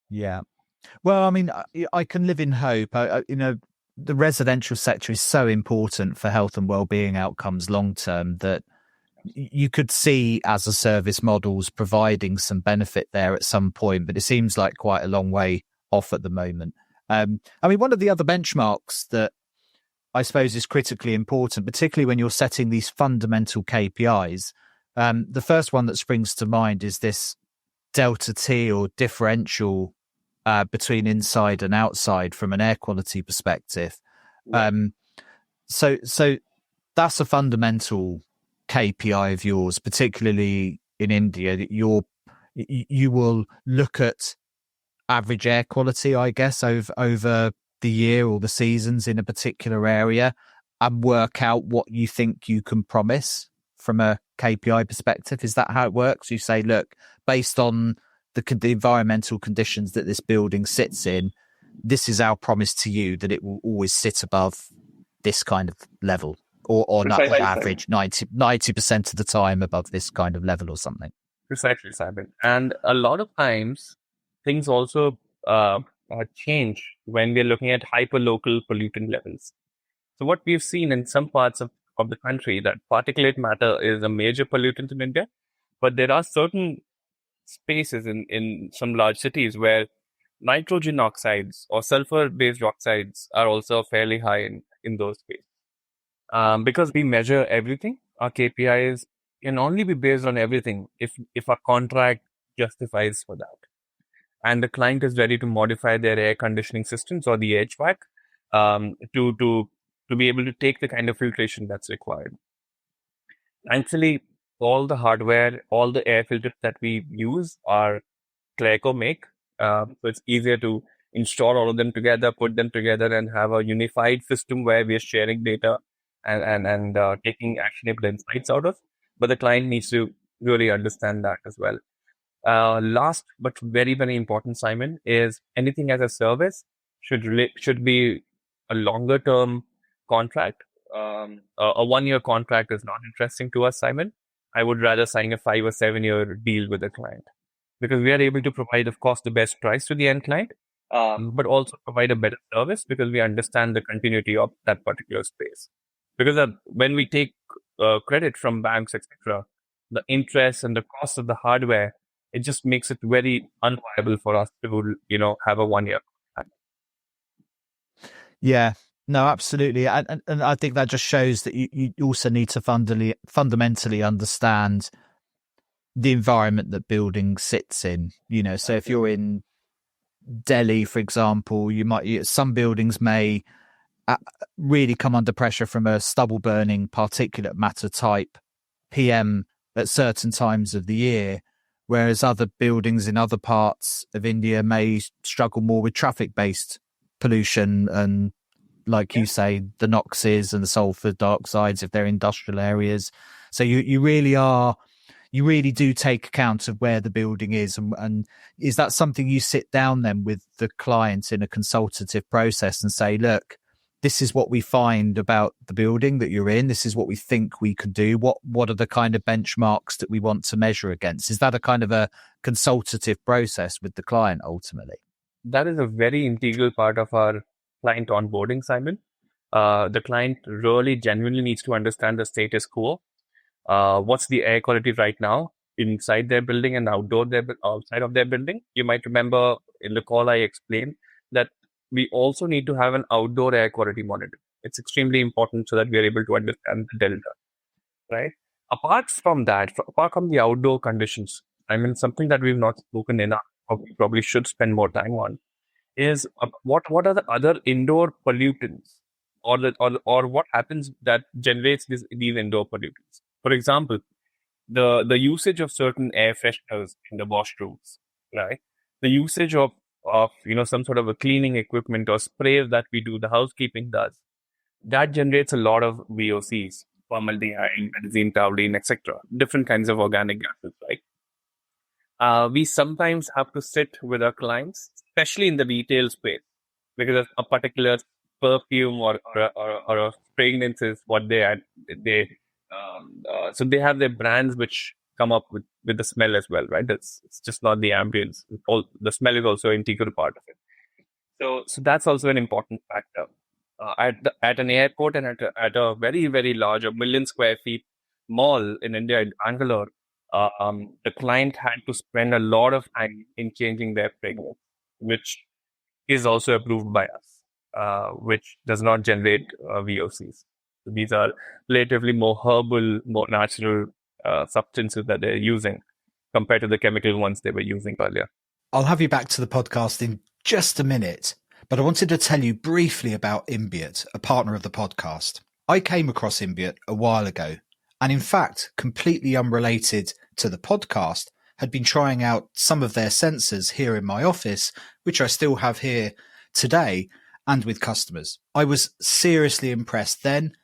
Yeah. Well, I mean, I can live in hope. The residential sector is so important for health and well-being outcomes long term that you could see as a service models providing some benefit there at some point, but it seems like quite a long way off at the moment. I mean, one of the other benchmarks that I suppose is critically important, particularly when you're setting these fundamental KPIs. The first one that springs to mind is this delta T or differential between inside and outside from an air quality perspective. Right. So that's a fundamental KPI of yours, particularly in India. That you will look at average air quality, I guess, over the year or the seasons in a particular area and work out what you think you can promise from a KPI perspective? Is that how it works? You say, look, based on the environmental conditions that this building sits in, this is our promise to you that it will always sit above this kind of level, or not on average 90% of the time above this kind of level or something. Precisely, Simon. And a lot of times, things also change when we're looking at hyperlocal pollutant levels. So what we've seen in some parts of the country, that particulate matter is a major pollutant in India, but there are certain spaces in some large cities where nitrogen oxides or sulfur-based oxides are also fairly high in those spaces. Because we measure everything, our KPIs can only be based on everything if our contract justifies for that. And the client is ready to modify their air conditioning systems or the HVAC to be able to take the kind of filtration that's required. Thankfully, all the hardware, all the air filters that we use are Clearco make. So it's easier to install all of them together, put them together, and have a unified system where we are sharing data and taking actionable insights out of. But the client needs to really understand that as well. Last but very, very important, Simon, is anything as a service should be a longer term contract. A 1 year contract is not interesting to us, Simon. I would rather sign a 5 or 7 year deal with a client, because we are able to provide, of course, the best price to the end client, but also provide a better service because we understand the continuity of that particular space. Because when we take credit from banks, etc., the interest and the cost of the hardware, it just makes it very unviable for us to, have a 1 year contract. Yeah, no, absolutely. And I think that just shows that you also need to fundamentally understand the environment that building sits in. So if you're in Delhi, for example, some buildings may really come under pressure from a stubble burning particulate matter type PM at certain times of the year, whereas other buildings in other parts of India may struggle more with traffic-based pollution and, like you say, the NOxes and the sulfur dioxides if they're industrial areas. So you really do take account of where the building is. And is that something you sit down then with the client in a consultative process and say, look, this is what we find about the building that you're in. This is what we think we could do. What are the kind of benchmarks that we want to measure against? Is that a kind of a consultative process with the client ultimately? That is a very integral part of our client onboarding, Simon. The client really genuinely needs to understand the status quo. What's the air quality right now inside their building and outside of their building? You might remember in the call I explained that we also need to have an outdoor air quality monitor. It's extremely important so that we are able to understand the delta, right? Apart from the outdoor conditions, something that we've not spoken enough, or we probably should spend more time on, is what are the other indoor pollutants, or what happens that generates these indoor pollutants. For example, the usage of certain air fresheners in the washrooms, right? The usage of some sort of a cleaning equipment or spray that we do, the housekeeping does, that generates a lot of VOCs, formaldehyde, benzene, toluene, etc. Different kinds of organic gases, right? We sometimes have to sit with our clients, especially in the retail space, because a particular perfume or a fragrance is what so they have their brands which come up with the smell as well, right? It's just not the ambience. The smell is also an integral part of it. So that's also an important factor. At an airport and at a very, very large, 1 million square feet mall in India, in Bangalore, the client had to spend a lot of time in changing their fragrance, which is also approved by us, which does not generate VOCs. So these are relatively more herbal, more natural substances that they're using compared to the chemical ones they were using earlier. I'll have you back to the podcast in just a minute, but I wanted to tell you briefly about Imbiot, a partner of the podcast. I came across Imbiot a while ago, and in fact, completely unrelated to the podcast, had been trying out some of their sensors here in my office, which I still have here today, and with customers. I was seriously impressed then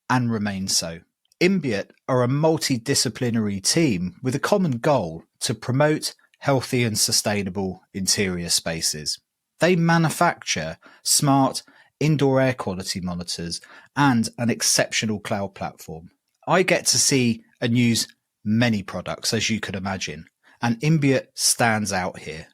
and remain so. Imbiot are a multidisciplinary team with a common goal to promote healthy and sustainable interior spaces. They manufacture smart indoor air quality monitors and an exceptional cloud platform. I get to see and use many products, as you could imagine, and Imbiot stands out here.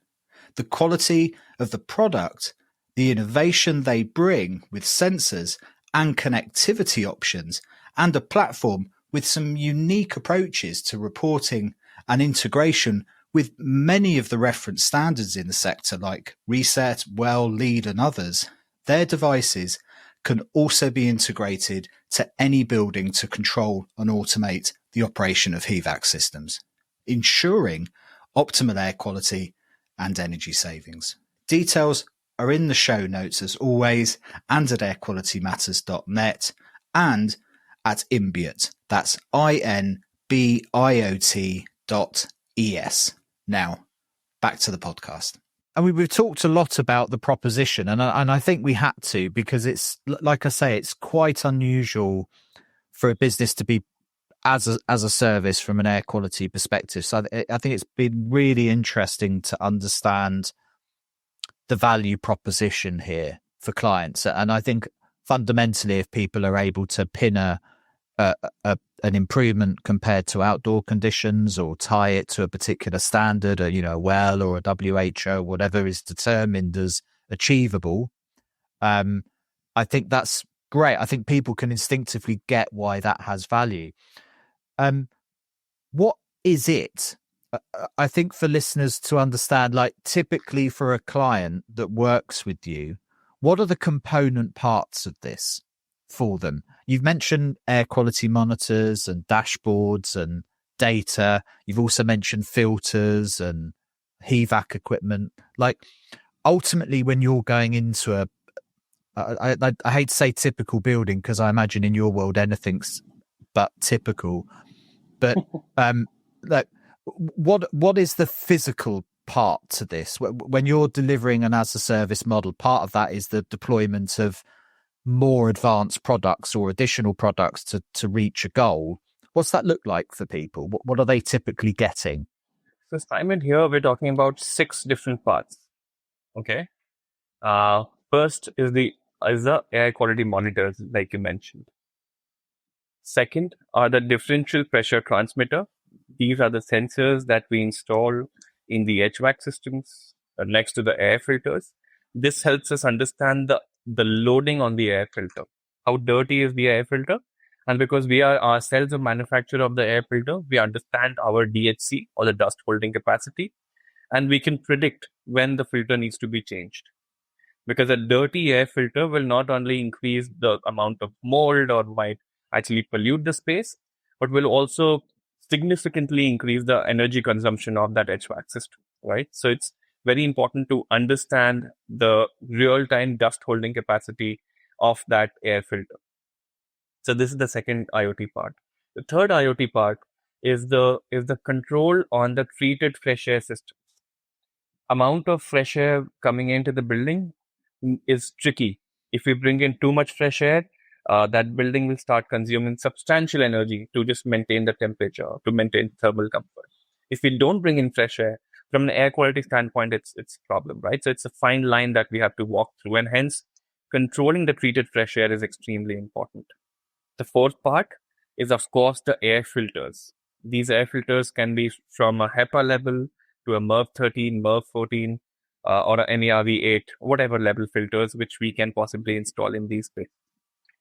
The quality of the product, the innovation they bring with sensors and connectivity options, and a platform with some unique approaches to reporting and integration with many of the reference standards in the sector like Reset, Well, Lead and others. Their devices can also be integrated to any building to control and automate the operation of HVAC systems, ensuring optimal air quality and energy savings. Details are in the show notes as always, and at airqualitymatters.net and at Imbiot. That's INBIOT.ES. Now, back to the podcast. And we've talked a lot about the proposition, and I think we had to, because it's, like I say, it's quite unusual for a business to be as a service from an air quality perspective. So I think it's been really interesting to understand the value proposition here for clients. And I think fundamentally, if people are able to pin an improvement compared to outdoor conditions or tie it to a particular standard, a WELL or a WHO, whatever is determined as achievable, I think that's great. I think people can instinctively get why that has value. What is it? I think for listeners to understand, like typically for a client that works with you, what are the component parts of this for them? You've mentioned air quality monitors and dashboards and data. You've also mentioned filters and HVAC equipment. Like ultimately, when you're going into I hate to say typical building, because I imagine in your world anything's but typical. But like, what is the physical part to this? When you're delivering an as a service model, part of that is the deployment of more advanced products or additional products to reach a goal. What's that look like for people? What are they typically getting? So Simon, here we're talking about 6 different parts. Okay. First is the air quality monitors, like you mentioned. Second are the differential pressure transmitter. These are the sensors that we install in the HVAC systems next to the air filters. This helps us understand the loading on the air filter. How dirty is the air filter? And because we are ourselves a manufacturer of the air filter, we understand our DHC, or the dust holding capacity, and we can predict when the filter needs to be changed. Because a dirty air filter will not only increase the amount of mold or might actually pollute the space, but will also significantly increase the energy consumption of that HVAC system, right? So it's very important to understand the real-time dust holding capacity of that air filter. So this is the second IoT part. The third IoT part is the control on the treated fresh air system. Amount of fresh air coming into the building is tricky. If we bring in too much fresh air, that building will start consuming substantial energy to just maintain the temperature, to maintain thermal comfort. If we don't bring in fresh air, from an air quality standpoint, it's a problem, right? So it's a fine line that we have to walk through, and hence controlling the treated fresh air is extremely important. The fourth part is, of course, the air filters. These air filters can be from a HEPA level to a MERV 13, MERV 14, or a NERV 8, whatever level filters which we can possibly install in these spaces.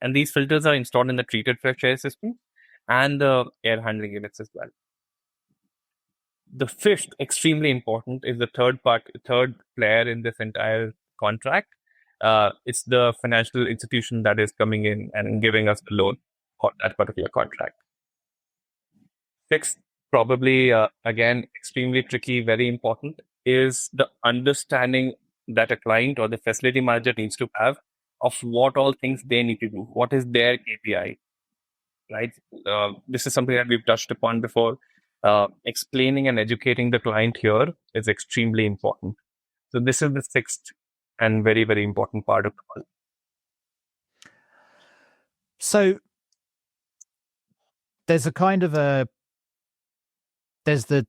And these filters are installed in the treated fresh air system and the air handling units as well. The fifth, extremely important, is the third player in this entire contract. It's the financial institution that is coming in and giving us the loan for that particular contract. Sixth, probably, again, extremely tricky, very important, is the understanding that a client or the facility manager needs to have of what all things they need to do. What is their KPI, right? This is something that we've touched upon before. Explaining and educating the client here is extremely important. So this is the sixth and very, very important part of all. So there's a kind of a there's the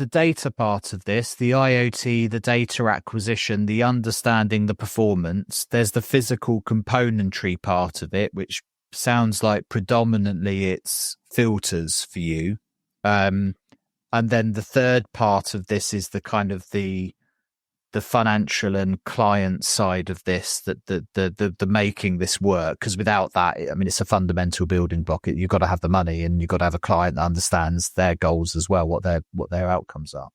data part of this, the IoT, the data acquisition, the understanding the performance. There's the physical componentry part of it, which sounds like predominantly it's filters for you. And then the third part of this is the kind of the financial and client side of this, that the making this work, because without that, I mean, it's a fundamental building block. You've got to have the money, and you've got to have a client that understands their goals as well, what their outcomes are.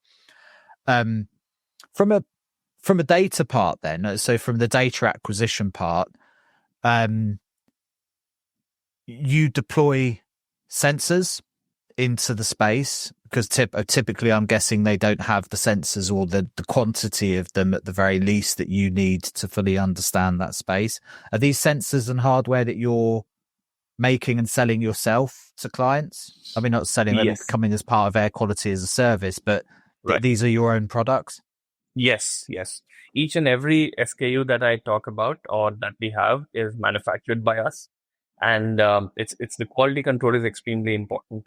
From a data part then, so from the data acquisition part, you deploy sensors into the space, because typically I'm guessing they don't have the sensors or the quantity of them at the very least that you need to fully understand that space. Are these sensors and hardware that you're making and selling yourself to clients? I mean, not selling them, Yes. coming as part of air quality as a service, but Right. these are your own products? Yes, yes. Each and every SKU that I talk about or that we have is manufactured by us, and it's the quality control is extremely important.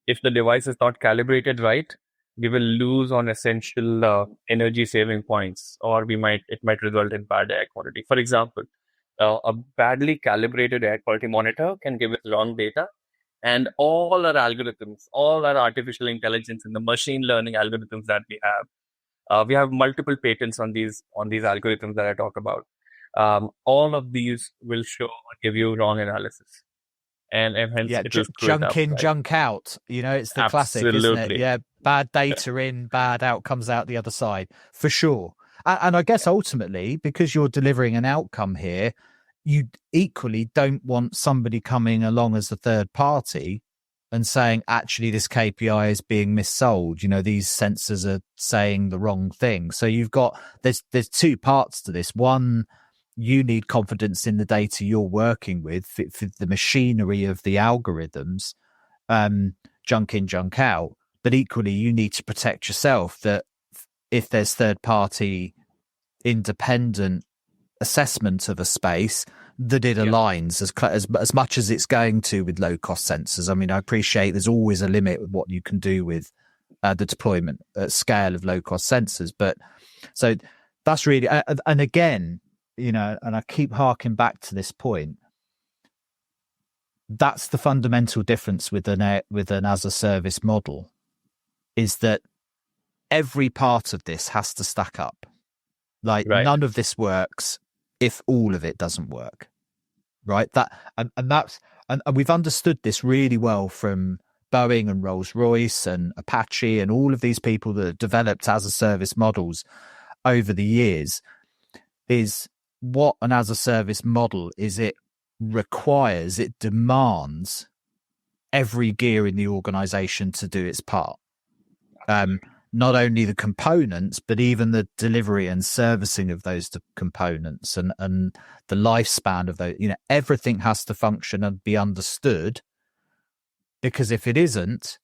If the device is not calibrated right, we will lose on essential energy saving points, or it might result in bad air quality. For example, a badly calibrated air quality monitor can give us wrong data, and all our algorithms, all our artificial intelligence and the machine learning algorithms that we have multiple patents on these algorithms that I talk about. All of these will show or give you wrong analysis, and hence Yeah, it will screw it junk up, in, right? junk out. You know, it's the classic, isn't it? Absolutely. Yeah, bad data in, bad outcomes out the other side, for sure. And I guess ultimately, because you're delivering an outcome here, you equally don't want somebody coming along as a third party and saying, actually, this KPI is being missold. You know, these sensors are saying the wrong thing. So there's two parts to this. One, you need confidence in the data you're working with for the machinery of the algorithms, junk in, junk out. But equally, you need to protect yourself, that if there's third party independent assessment of a space, that it aligns as much as it's going to with low cost sensors. I mean, I appreciate there's always a limit with what you can do with the deployment at scale of low cost sensors. But so that's really, and again, you know, and I keep harking back to this point. That's the fundamental difference with an as a service model, is that every part of this has to stack up. Like Right. none of this works if all of it doesn't work. Right. And we've understood this really well from Boeing and Rolls-Royce and Apache and all of these people that have developed as a service models over the years. Is what an as a service model is, it demands every gear in the organization to do its part. Not only the components, but even the delivery and servicing of those components and the lifespan of those. You know, everything has to function and be understood, because if it isn't,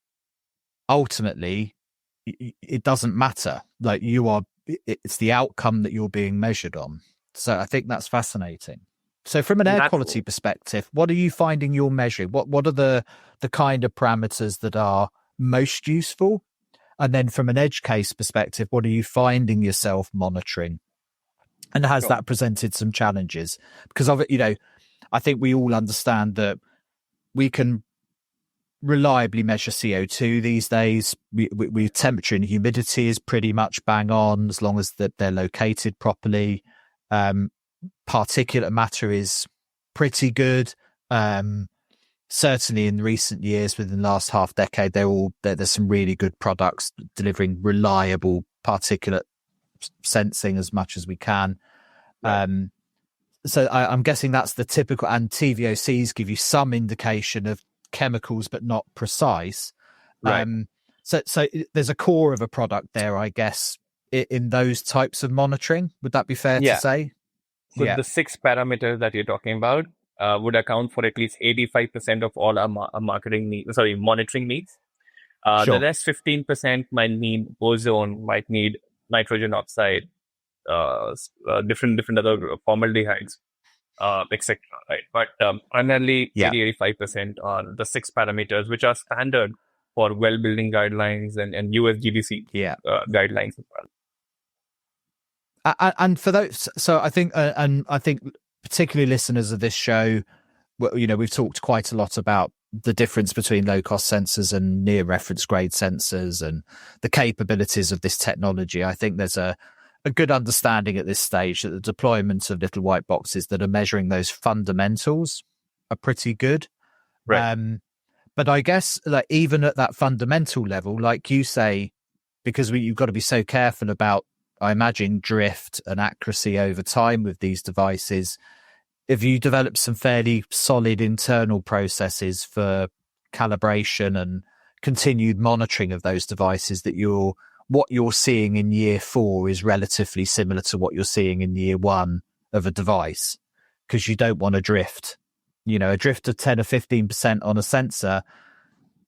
ultimately it doesn't matter. Like it's the outcome that you're being measured on. So I think that's fascinating. So from an air quality perspective, what are you finding you're measuring? What are the kind of parameters that are most useful? And then from an edge case perspective, what are you finding yourself monitoring? And has that presented some challenges? Because of it, you know, I think we all understand that we can reliably measure CO2 these days. We temperature and humidity is pretty much bang on, as long as they're located properly. Particulate matter is pretty good. Certainly in recent years, within the last half decade, there's some really good products delivering reliable particulate sensing as much as we can. Right. So I'm guessing that's the typical, and TVOCs give you some indication of chemicals, but not precise. Right. So there's a core of a product there, I guess, in those types of monitoring. Would that be fair to say? So the 6 parameters that you're talking about would account for at least 85% of all our monitoring needs. The Sure. rest 15% might need ozone, might need nitrogen oxide, different other formaldehydes, etc. Right, but primarily Yeah. 80-85% are the six parameters which are standard for well building guidelines and USGDC Yeah. guidelines as well. And for those, so I think, and I think particularly listeners of this show, we've talked quite a lot about the difference between low cost sensors and near reference grade sensors and the capabilities of this technology. I think there's a good understanding at this stage that the deployment of little white boxes that are measuring those fundamentals are pretty good. Right. But I guess like even at that fundamental level, like you say, because you've got to be so careful about, I imagine, drift and accuracy over time with these devices. If you develop some fairly solid internal processes for calibration and continued monitoring of those devices, that what you're seeing in year 4 is relatively similar to what you're seeing in year 1 of a device, because you don't want to drift. A drift of 10 or 15% on a sensor.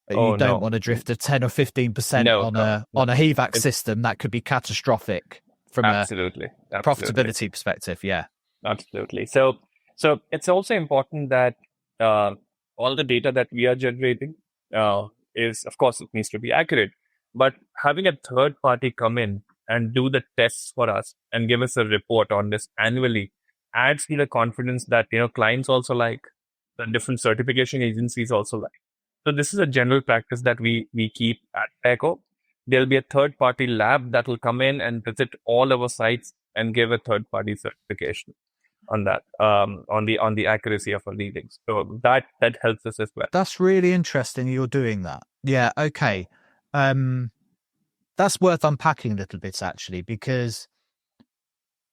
You Oh don't no, want to drift of 10 or 15% no, on no, a no. HVAC It's system. That could be catastrophic from a absolutely, absolutely. profitability perspective. Yeah. Absolutely. So it's also important that uh, all the data that we are generating is, of course, it needs to be accurate. But having a third party come in and do the tests for us and give us a report on this annually adds to the confidence that clients also like, the different certification agencies also like. So this is a general practice that we keep at Echo. There'll be a third party lab that will come in and visit all our sites and give a third party certification on that, on the accuracy of our readings. So that helps us as well. That's really interesting. You're doing that. Yeah. Okay. That's worth unpacking a little bit, actually, because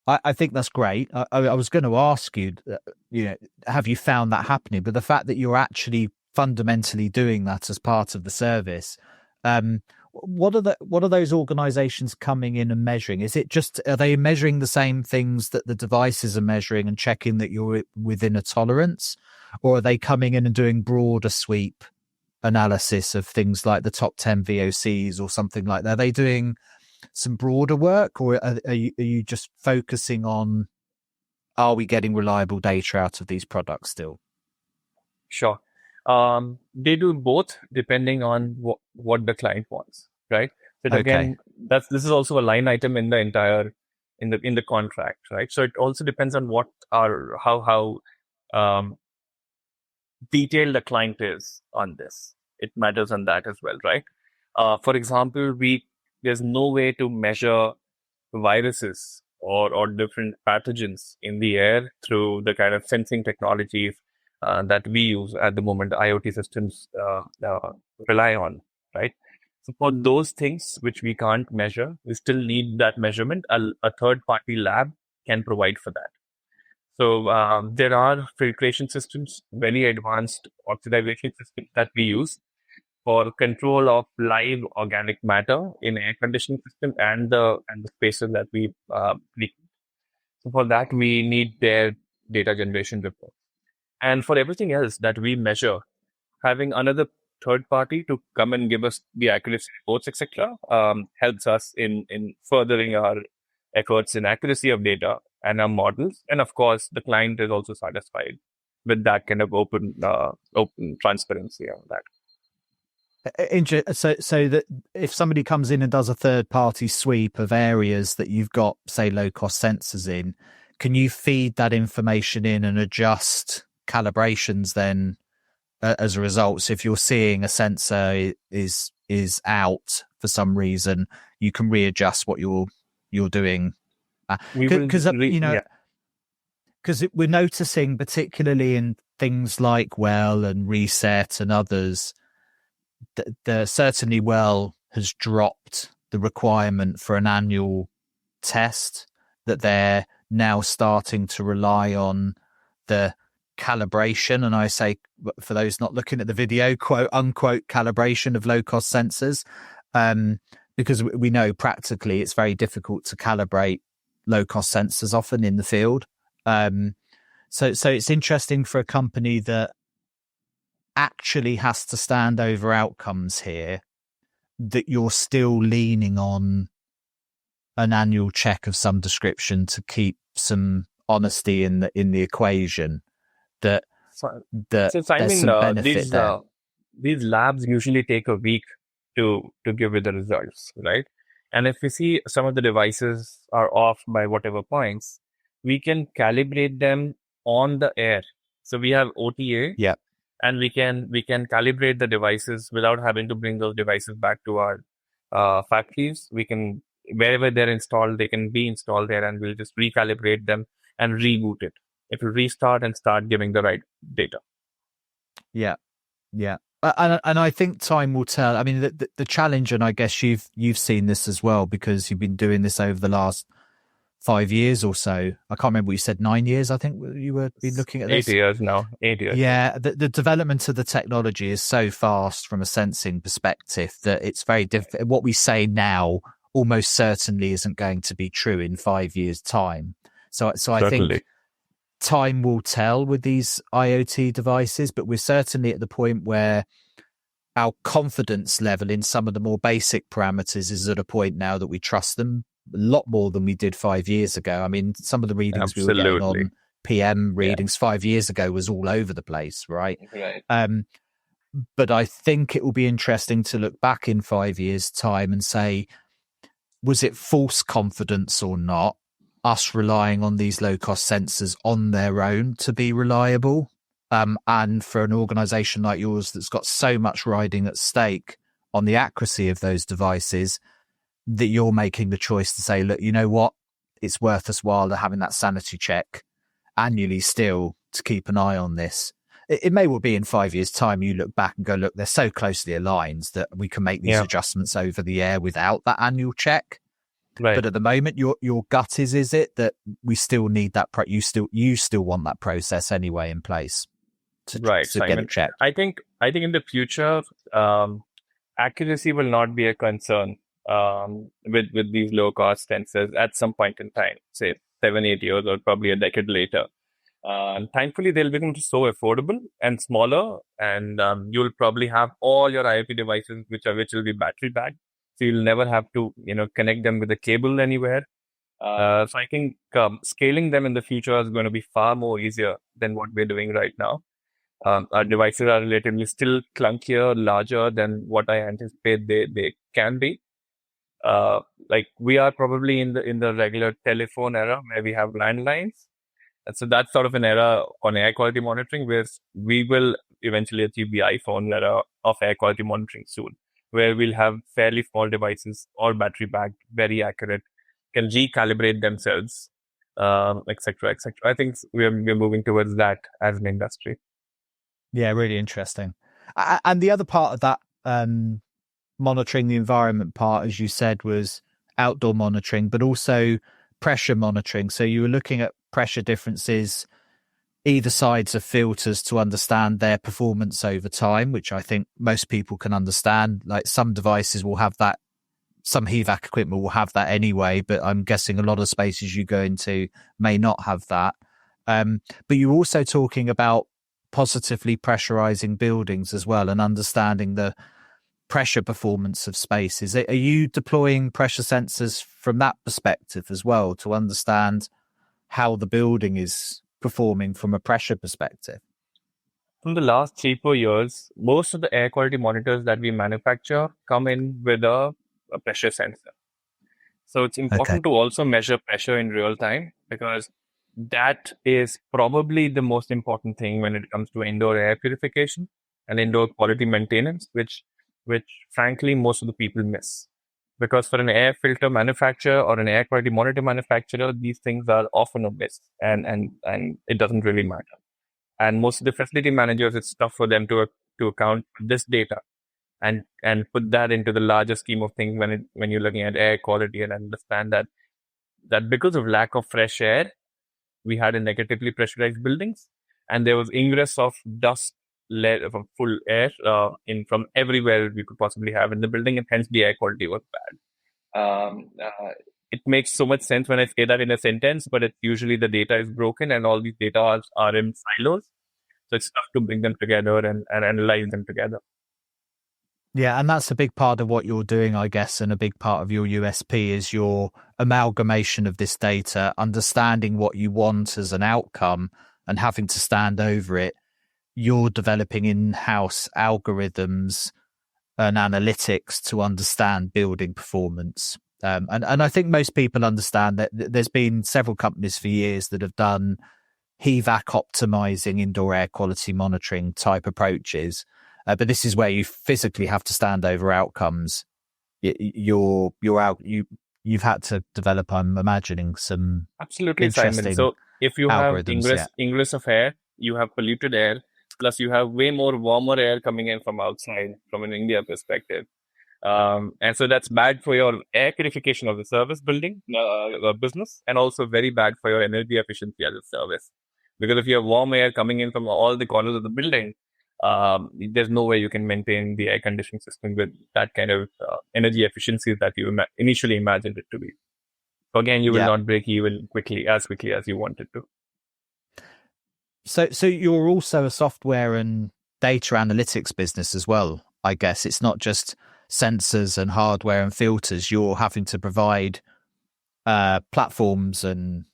I think that's great. I was going to ask you, have you found that happening? But the fact that you're actually fundamentally doing that as part of the service, what are those organizations coming in and measuring? Is it just, are they measuring the same things that the devices are measuring and checking that you're within a tolerance, or are they coming in and doing broader sweep analysis of things like the top 10 VOCs or something like that? Are they doing some broader work, or are you just focusing on, are we getting reliable data out of these products still? Sure. They do both depending on what the client wants, right? But Okay. again, this is also a line item in the entire in the contract, right? So it also depends on what are how um, detailed the client is on this. It matters on that as well, right? For example, there's no way to measure viruses or different pathogens in the air through the kind of sensing technologies that we use at the moment, the IoT systems rely on, right? So for those things which we can't measure, we still need that measurement. A third-party lab can provide for that. So there are filtration systems, very advanced oxidization systems that we use for control of live organic matter in air conditioning system and the spaces that we so for that we need their data generation report. And for everything else that we measure, having another third party to come and give us the accuracy reports, etc., helps us in furthering our efforts in accuracy of data and our models. And of course, the client is also satisfied with that kind of open transparency on that. So that if somebody comes in and does a third party sweep of areas that you've got, say, low cost sensors in, can you feed that information in and adjust calibrations then as a result? So if you're seeing a sensor is out for some reason, you can readjust what you're doing. We will, Because yeah. because we're noticing, particularly in things like Well and Reset and others, certainly Well has dropped the requirement for an annual test, that they're now starting to rely on the calibration. And I say, for those not looking at the video, quote unquote calibration of low cost sensors, because we know practically it's very difficult to calibrate low cost sensors often in the field. So it's interesting for a company that actually has to stand over outcomes here, that you're still leaning on an annual check of some description to keep some honesty in the equation, that So, that so there's Simon, some benefit there. these labs usually take a week to give you the results, right? And if we see some of the devices are off by whatever points, we can calibrate them on the air. So we have OTA, Yeah. and we can calibrate the devices without having to bring those devices back to our factories. We can, wherever they're installed, they can be installed there, and we'll just recalibrate them and reboot it. It will restart and start giving the right data. Yeah. Yeah. And I think time will tell. I mean, the challenge, and I guess you've seen this as well because you've been doing this over the last 5 years or so. I can't remember what you said, 9 years. I think you were been It's looking at eight this. years now. 8 years. Yeah, the development of the technology is so fast from a sensing perspective that it's very difficult. What we say now almost certainly isn't going to be true in 5 years' time. So I think Certainly. time will tell with these IoT devices, but we're certainly at the point where our confidence level in some of the more basic parameters is at a point now that we trust them a lot more than we did 5 years ago. I mean, some of the readings we were getting Absolutely. on PM Yeah. readings 5 years ago was all over the place, right? Right. Um, but I think it will be interesting to look back in 5 years' time and say, was it false confidence or not? Us relying on these low cost sensors on their own to be reliable. And for an organization like yours that's got so much riding at stake on the accuracy of those devices, that you're making the choice to say, look, you know what? It's worth us while to having that sanity check annually still to keep an eye on this. It may well be in 5 years' time you look back and go, look, they're so closely aligned that we can make these Yeah. adjustments over the air without that annual check. Right. But at the moment, your gut is it that we still need that? You still want that process anyway in place Right, to get it Simon. checked. I think in the future, um, accuracy will not be a concern with these low cost sensors at some point in time, say 7 8 years or probably a decade later. And thankfully, they'll become so affordable and smaller, and you'll probably have all your IoT devices which will be battery backed, so you'll never have to connect them with a cable anywhere. So I think scaling them in the future is going to be far more easier than what we're doing right now. Our devices are relatively still clunkier, larger than what I anticipate they can be. Uh, like we are probably in the regular telephone era where we have landlines, and so that's sort of an era on air quality monitoring where we will eventually achieve the iPhone era of air quality monitoring soon, where we'll have fairly small devices, all battery backed, very accurate, can recalibrate themselves, etc., etc. I think we're moving towards that as an industry. Yeah, really interesting. And the other part of that monitoring the environment part, as you said, was outdoor monitoring, but also pressure monitoring. So you were looking at pressure differences either sides of filters to understand their performance over time, which I think most people can understand. Like some devices will have that, some HVAC equipment will have that anyway, but I'm guessing a lot of spaces you go into may not have that. But you're also talking about positively pressurizing buildings as well and understanding the pressure performance of spaces. Are you deploying pressure sensors from that perspective as well to understand how the building is performing from a pressure perspective? From the last 3 4 years, most of the air quality monitors that we manufacture come in with a pressure sensor. So it's Okay. important to also measure pressure in real time because that is probably the most important thing when it comes to indoor air purification and indoor quality maintenance, which frankly most of the people miss. Because for an air filter manufacturer or an air quality monitor manufacturer, these things are often a miss, and it doesn't really matter. And most of the facility managers, it's tough for them to account for this data and put that into the larger scheme of things when you're looking at air quality and understand that because of lack of fresh air, we had a negatively pressurized buildings, and there was ingress of dust from full air in from everywhere we could possibly have in the building, and hence the air quality was bad. It makes so much sense when I say that in a sentence, but it's usually the data is broken and all these data are in silos. So it's tough to bring them together and analyze them together. Yeah, and that's a big part of what you're doing, I guess, and a big part of your USP is your amalgamation of this data, understanding what you want as an outcome and having to stand over it. You're developing in-house algorithms and analytics to understand building performance. And I think most people understand that there's been several companies for years that have done HVAC optimizing, indoor air quality monitoring type approaches. But this is where you physically have to stand over outcomes. You're out. You've had to develop. I'm imagining some Absolutely, Simon. interesting So if you have algorithms. Yeah. ingress of air, you have polluted air, plus you have way more warmer air coming in from outside from an India perspective. And so that's bad for your air purification of the service building, business, and also very bad for your energy efficiency as a service. Because if you have warm air coming in from all the corners of the building, there's no way you can maintain the air conditioning system with that kind of energy efficiency that you initially imagined it to be. So again, you will Yeah. not break even as quickly as you wanted to. So you're also a software and data analytics business as well. I guess it's not just sensors and hardware and filters. You're having to provide platforms and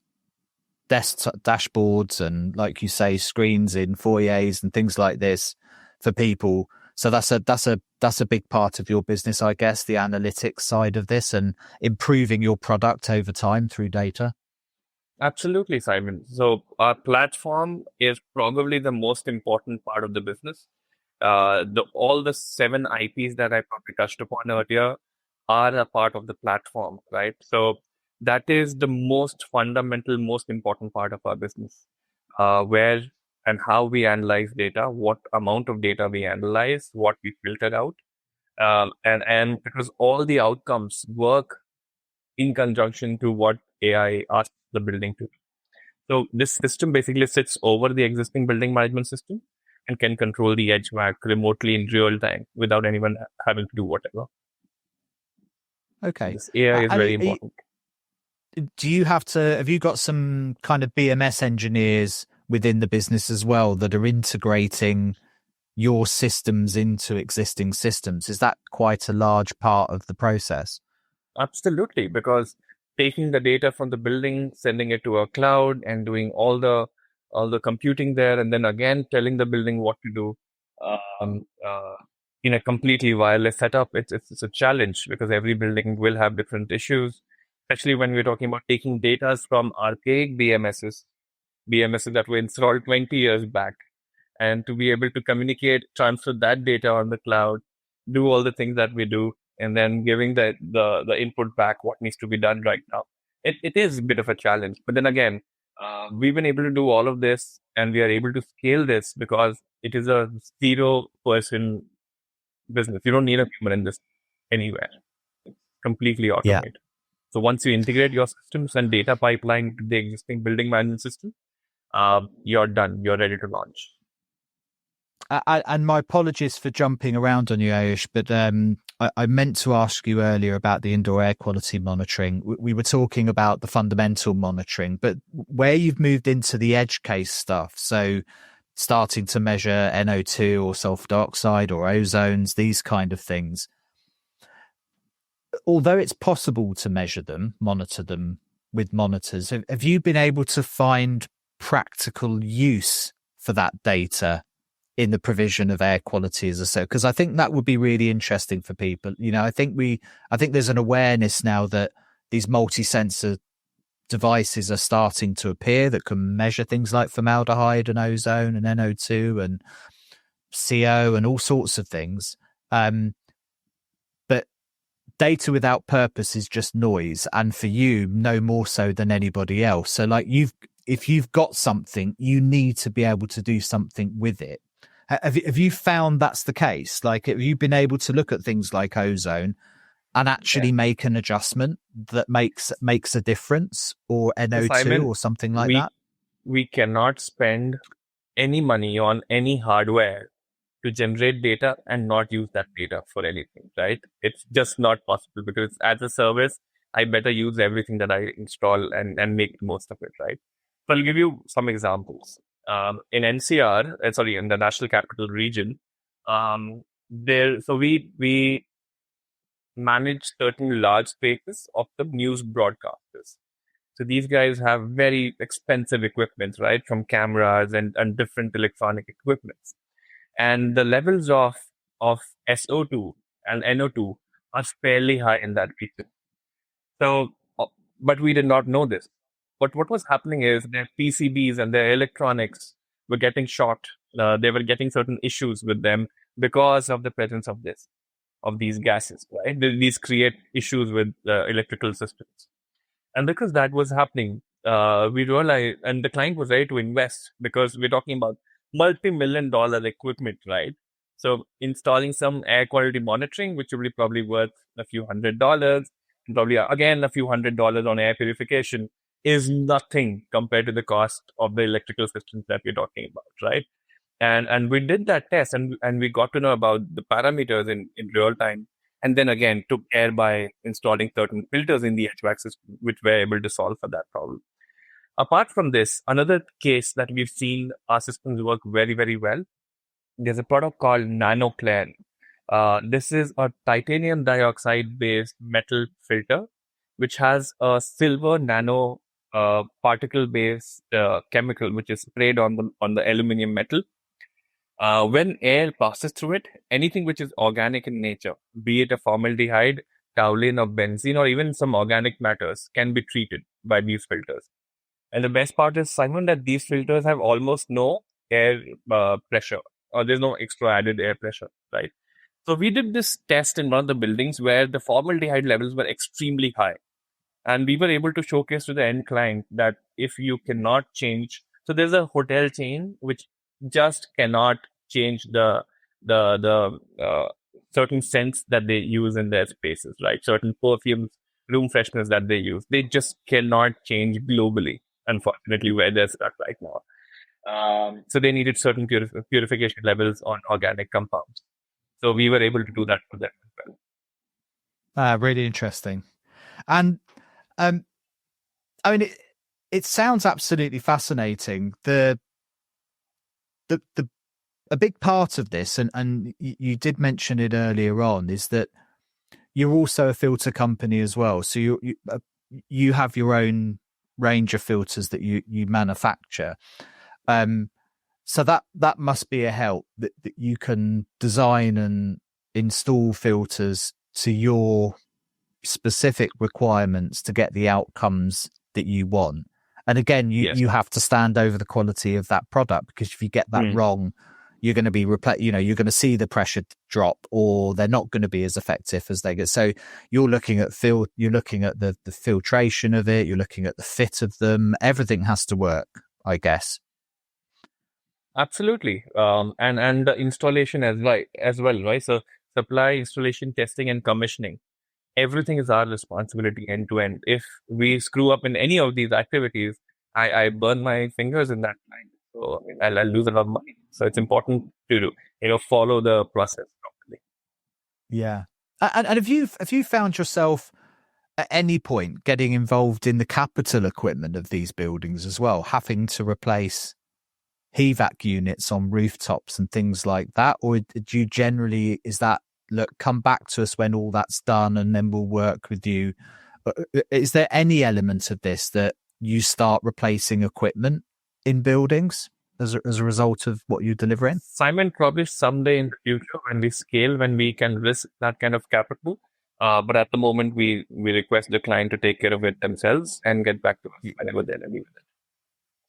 dashboards and, like you say, screens in foyers and things like this for people. So that's a big part of your business, I guess, the analytics side of this and improving your product over time through data. Absolutely, Simon. So our platform is probably the most important part of the business. All the 7 IPs that I probably touched upon earlier are a part of the platform, right? So that is the most fundamental, most important part of our business, where and how we analyze data, what amount of data we analyze, what we filter out, and because all the outcomes work in conjunction to what AI asks the building to. So this system basically sits over the existing building management system and can control the HVAC remotely in real time without anyone having to do whatever. So Okay. this AI is And very important. do you have you got some kind of BMS engineers within the business as well that are integrating your systems into existing systems? Is that quite a large part of the process? Absolutely, because taking the data from the building, sending it to a cloud, and doing all the computing there, and then again telling the building what to do um, uh, in a completely wireless setup, it's a challenge because every building will have different issues, especially when we're talking about taking data from archaic BMSs that were installed 20 years back, and to be able to communicate, transfer that data on the cloud, do all the things that we do, and then giving the input back what needs to be done right now. It is a bit of a challenge, but then again, we've been able to do all of this, and we are able to scale this because it is a 0-person business. You don't need a human in this anywhere. It's completely Yeah. automated. So once you integrate your systems and data pipeline to the existing building management system, you're done. You're ready to launch. And my apologies for jumping around on you, Ayush, but I meant to ask you earlier about the indoor air quality monitoring. We were talking about the fundamental monitoring, but where you've moved into the edge case stuff, so starting to measure NO2 or sulfur dioxide or ozones, these kind of things, although it's possible to measure them, monitor them with monitors, have you been able to find practical use for that data in the provision of air quality as a service? Because I think that would be really interesting for people. I think there's an awareness now that these multi-sensor devices are starting to appear that can measure things like formaldehyde and ozone and NO2 and CO and all sorts of things. But data without purpose is just noise, and for you, no more so than anybody else. So, like, if you've got something, you need to be able to do something with it. Have you found that's the case? Like, have you been able to look at things like ozone and actually make an adjustment that makes a difference, or So NO2 Simon, or something like we that? we cannot spend any money on any hardware to generate data and not use that data for anything, right? It's just not possible because as a service, I better use everything that I install and make the most of it, right? So I'll give you some examples. In NCR, sorry, in the National Capital Region, So we manage certain large spaces of the news broadcasters. So these guys have very expensive equipment, right? From cameras and different electronic equipments. And the levels of SO2 and NO2 are fairly high in that region. So, but we did not know this. But what was happening is their PCBs and their electronics were getting short. They were getting certain issues with them because of the presence of these gases, right? These create issues with electrical systems. And because that was happening, we realized, and the client was ready to invest because we're talking about multi-million dollar equipment, right? So installing some air quality monitoring, which will be probably worth a few $100s, and probably again a few $100s on air purification, is nothing compared to the cost of the electrical systems that we're talking about, right? And we did that test, and we got to know about the parameters in real time, and then again took care by installing certain filters in the HVAC system, which were able to solve for that problem. Apart from this, another case that we've seen our systems work very, very well, there's a product called NanoClear. This is a titanium dioxide based metal filter, which has a silver nano particle based chemical, which is sprayed on the aluminum metal. When air passes through it, anything which is organic in nature, be it a formaldehyde, toluene, or benzene, or even some organic matters, can be treated by these filters. And the best part is, Simon, that these filters have almost no air pressure, or there's no extra added air pressure, right? So we did this test in one of the buildings where the formaldehyde levels were extremely high. And we were able to showcase to the end client that if you cannot change, so there's a hotel chain which just cannot change the certain scents that they use in their spaces, right? Certain perfumes, room freshness that they use, they just cannot change globally. Unfortunately, where they're stuck right now. So they needed certain purification levels on organic compounds. So we were able to do that for them as well. Really interesting. And I mean, it sounds absolutely fascinating. The a big part of this, and you did mention it earlier on, is that you're also a filter company as well. So you have your own range of filters that you manufacture. So that must be a help that you can design and install filters to your specific requirements to get the outcomes that you want. And again, you have to stand over the quality of that product, because if you get that wrong, you're going to be you're going to see the pressure drop, or they're not going to be as effective as they get. So you're looking at you're looking at the filtration of it, you're looking at the fit of them. Everything has to work, I guess. Absolutely. And the installation as well, right? So supply, installation, testing, and commissioning. Everything is our responsibility end to end. If we screw up in any of these activities, I burn my fingers in that line. So I mean, I'll lose a lot of money. So it's important to follow the process properly. Yeah. And have you found yourself at any point getting involved in the capital equipment of these buildings as well, having to replace HVAC units on rooftops and things like that? Or do you generally, is that, look, come back to us when all that's done and then we'll work with you? Is there any element of this that you start replacing equipment in buildings as a result of what you're delivering? Simon, probably someday in the future when we scale, when we can risk that kind of capital. But at the moment, we request the client to take care of it themselves and get back to us whenever they're ready with it.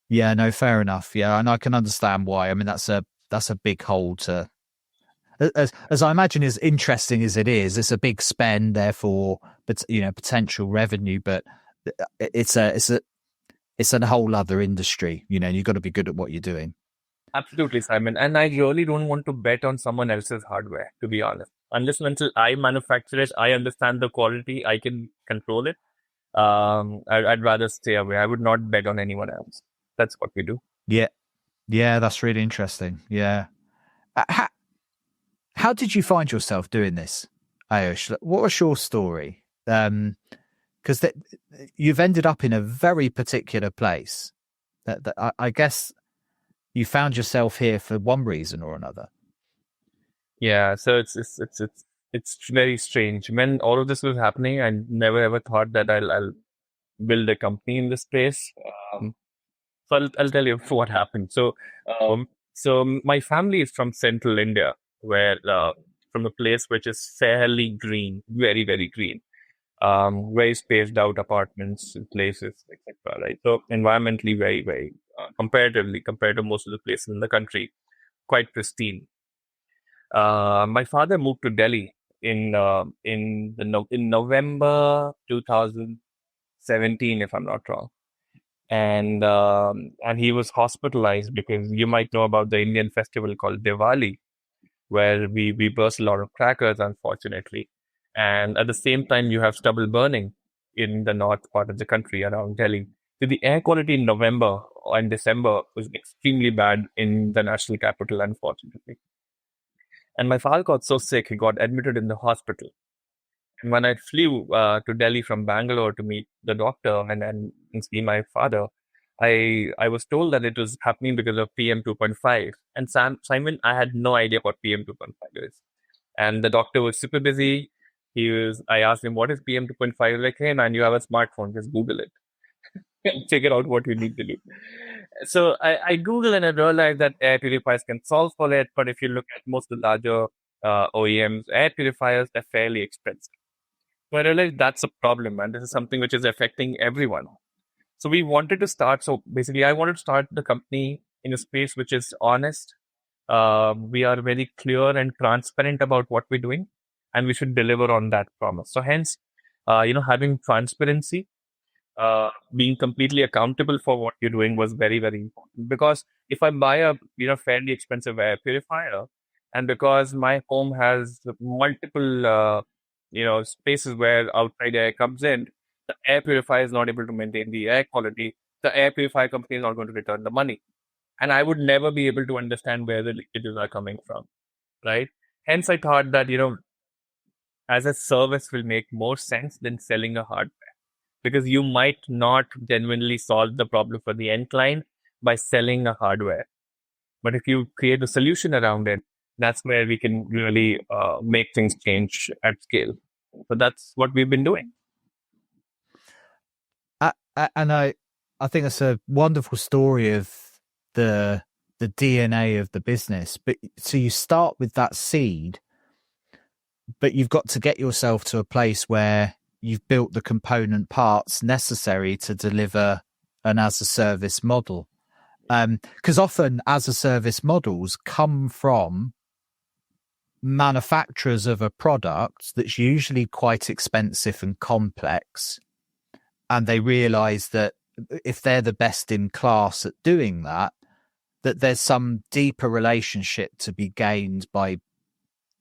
Yeah, no, fair enough. Yeah, and I can understand why. I mean, that's a big hole to, as I imagine, as interesting as it is, it's a big spend, therefore, but potential revenue, but it's a whole other industry, and you've got to be good at what you're doing. Absolutely, Simon. And I really don't want to bet on someone else's hardware, to be honest. Unless and until I manufacture it, I understand the quality, I can control it. I'd rather stay away. I would not bet on anyone else. That's what we do. Yeah, that's really interesting. Yeah. How did you find yourself doing this, Aayush? What was your story? Because you've ended up in a very particular place. That I guess you found yourself here for one reason or another. Yeah, so it's very strange. When all of this was happening, I never ever thought that I'll build a company in this space. Um, so I'll tell you what happened. So my family is from central India, where from a place which is fairly green, very very green, very spaced out apartments, places, etc. Right. So environmentally very very comparatively compared to most of the places in the country, quite pristine. My father moved to Delhi in November 2017, if I'm not wrong, and he was hospitalized because you might know about the Indian festival called Diwali, where we burst a lot of crackers, unfortunately, and at the same time you have stubble burning in the north part of the country around Delhi. So the air quality in November and December was extremely bad in the national capital, unfortunately. And my father got so sick, he got admitted in the hospital. And when I flew to Delhi from Bangalore to meet the doctor and see my father, I was told that it was happening because of PM 2.5. And Simon, I had no idea what PM 2.5 is. And the doctor was super busy. I asked him, what is PM 2.5? Like, hey man, you have a smartphone, just Google it and figure out what you need to do. So I Googled and I realized that air purifiers can solve for it. But if you look at most of the larger OEMs, air purifiers, they're fairly expensive. So I realized that's a problem, and this is something which is affecting everyone. So we wanted to start. So basically, I wanted to start the company in a space which is honest. We are very clear and transparent about what we're doing, and we should deliver on that promise. So hence, having transparency, being completely accountable for what you're doing was very very important. Because if I buy a fairly expensive air purifier, and because my home has multiple spaces where outside air comes in, the air purifier is not able to maintain the air quality. The air purifier company is not going to return the money, and I would never be able to understand where the leakages are coming from, right? Hence I thought that as a service will make more sense than selling a hardware, because you might not genuinely solve the problem for the end client by selling a hardware. But if you create a solution around it, that's where we can really make things change at scale. So that's what we've been doing. And I think it's a wonderful story of the DNA of the business. But so you start with that seed, but you've got to get yourself to a place where you've built the component parts necessary to deliver an as a service model. Because often as a service models come from manufacturers of a product that's usually quite expensive and complex, and they realize that if they're the best in class at doing that, that there's some deeper relationship to be gained by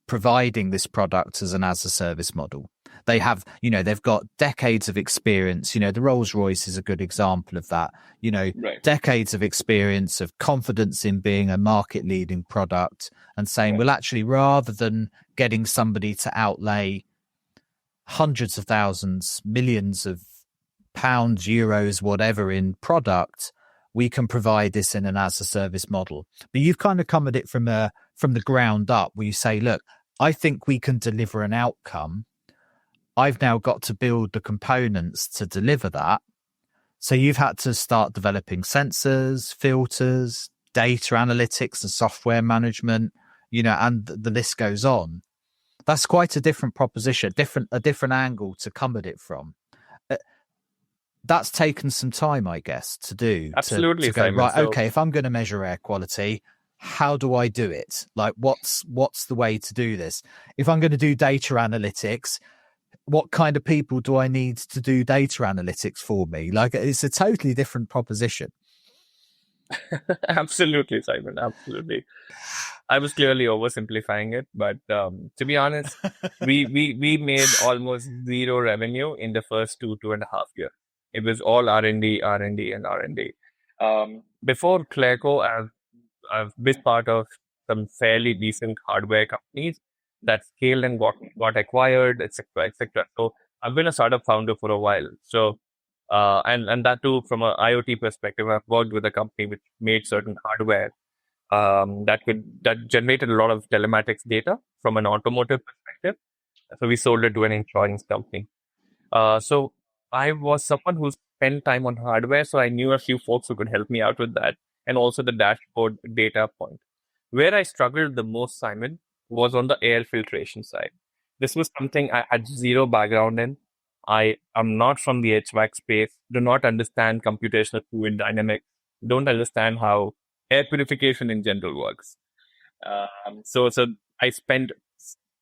providing this product as a service model. They have, they've got decades of experience. The Rolls-Royce is a good example of that. Right. Decades of experience of confidence in being a market leading product and saying, well, actually, rather than getting somebody to outlay hundreds of thousands, millions of pounds, euros, whatever in product, we can provide this in an as a service model. But you've kind of come at it from the ground up, where you say, look, I think we can deliver an outcome. I've now got to build the components to deliver that. So you've had to start developing sensors, filters, data analytics and software management, and the list goes on. That's quite a different proposition, a different angle to come at it from. That's taken some time, I guess, to do. Absolutely, to go, Simon. right, okay, if I'm going to measure air quality, how do I do it? Like, what's the way to do this? If I'm going to do data analytics, what kind of people do I need to do data analytics for me? Like, it's a totally different proposition. Absolutely, Simon. Absolutely. I was clearly oversimplifying it, but to be honest, we made almost zero revenue in the first 2.5 years. It was all R&D, R&D, and R&D. Before Clearco, I've been part of some fairly decent hardware companies that scaled and got acquired, etc., etc. So I've been a startup founder for a while. So and that too from an IoT perspective, I've worked with a company which made certain hardware. that generated a lot of telematics data from an automotive perspective. So we sold it to an insurance company. So I was someone who spent time on hardware, so I knew a few folks who could help me out with that, and also the dashboard data point. Where I struggled the most, Simon, was on the air filtration side. This was something I had zero background in. I am not from the HVAC space, do not understand computational fluid dynamics, don't understand how air purification in general works. So I spent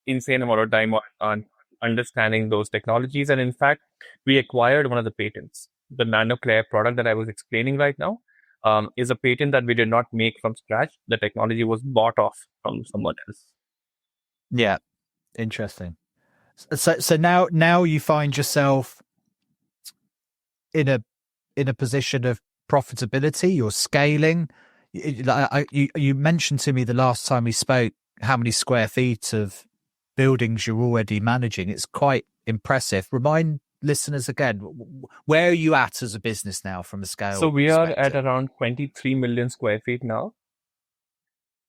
insane amount of time on understanding those technologies, and in fact, we acquired one of the patents. The NanoClear product that I was explaining right now is a patent that we did not make from scratch. The technology was bought off from someone else. Yeah, interesting. So now you find yourself in a position of profitability. You're scaling. You mentioned to me the last time we spoke how many square feet of buildings you're already managing. It's quite impressive. Remind listeners again, where are you at as a business now from a scale So we are perspective? at around 23 million square feet now.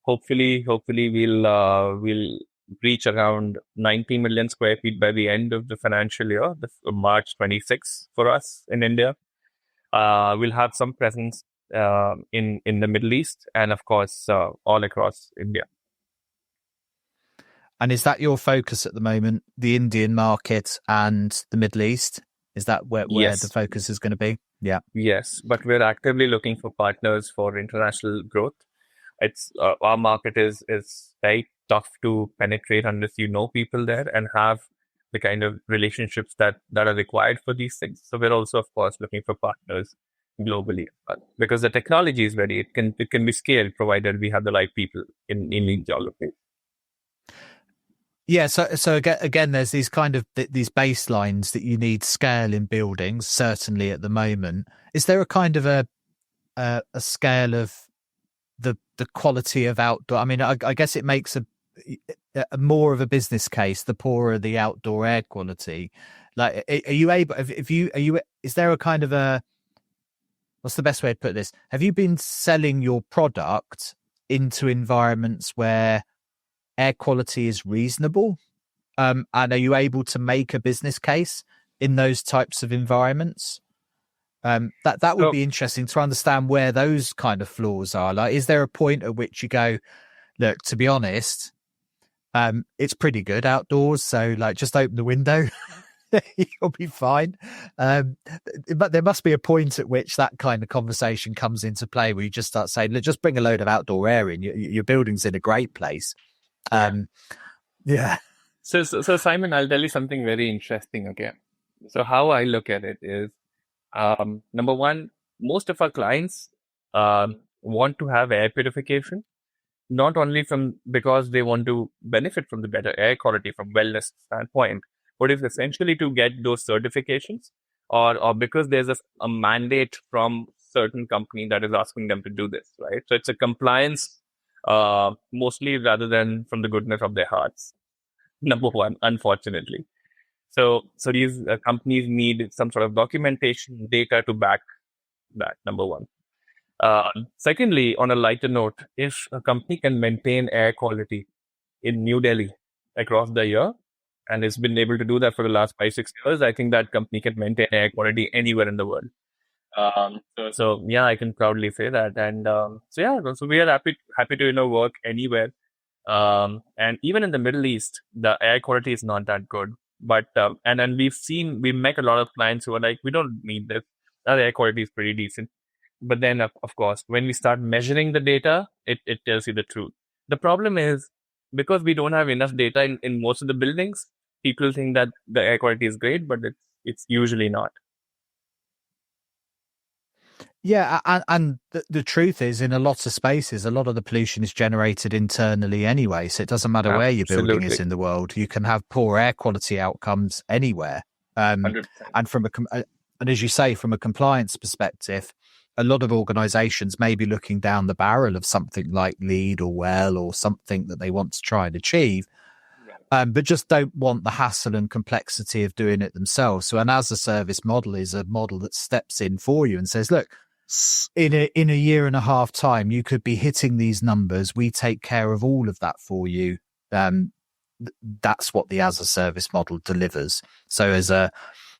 Hopefully we'll reach around 90 million square feet by the end of the financial year, March 26 for us in India. We'll have some presence in the Middle East and, of course, all across India. And is that your focus at the moment, the Indian market and the Middle East? Is that where Yes. the focus is going to be? Yeah. Yes, but we're actively looking for partners for international growth. It's our market is very tough to penetrate unless you know people there and have the kind of relationships that are required for these things. So we're also, of course, looking for partners globally, because the technology is ready. It can be scaled provided we have the right people in each geography. Yeah, so again, there's these kind of these baselines that you need scale in buildings. Certainly, at the moment, is there a kind of a scale of the quality of outdoor? I mean, I guess it makes a more of a business case the poorer the outdoor air quality. Like, are you able? If you are you? Is there a kind of a what's the best way to put this? Have you been selling your product into environments where air quality is reasonable? And are you able to make a business case in those types of environments? That would be interesting to understand where those kind of flaws are. Like, is there a point at which you go, look, to be honest, it's pretty good outdoors, so like just open the window. You'll be fine. But there must be a point at which that kind of conversation comes into play where you just start saying, look, just bring a load of outdoor air in. Your building's in a great place. Yeah. So Simon, I'll tell you something very interesting again. So how I look at it is, number one, most of our clients want to have air purification, not only because they want to benefit from the better air quality from wellness standpoint, but it's essentially to get those certifications, or because there's a mandate from certain company that is asking them to do this, right? So it's a compliance, mostly, rather than from the goodness of their hearts. Number one, unfortunately. So these companies need some sort of documentation, data to back that. Number one. Secondly, on a lighter note, if a company can maintain air quality in New Delhi across the year, and has been able to do that for the last 5-6 years, I think that company can maintain air quality anywhere in the world. So yeah, I can proudly say that. And so we are happy to work anywhere. And even in the Middle East, the air quality is not that good. But and then we met a lot of clients who are like, we don't need this. Our air quality is pretty decent. But then, of course, when we start measuring the data, it tells you the truth. The problem is, because we don't have enough data in most of the buildings, people think that the air quality is great, but it's usually not. Yeah, and the truth is, in a lot of spaces, a lot of the pollution is generated internally anyway. So it doesn't matter where your building is in the world. You can have poor air quality outcomes anywhere. 100%. And as you say, from a compliance perspective, a lot of organisations may be looking down the barrel of something like LEED or WELL or something that they want to try and achieve, but just don't want the hassle and complexity of doing it themselves. So an as a service model is a model that steps in for you and says, look, in a year and a half time, you could be hitting these numbers. We take care of all of that for you. Um, that's what the as a service model delivers. So as a,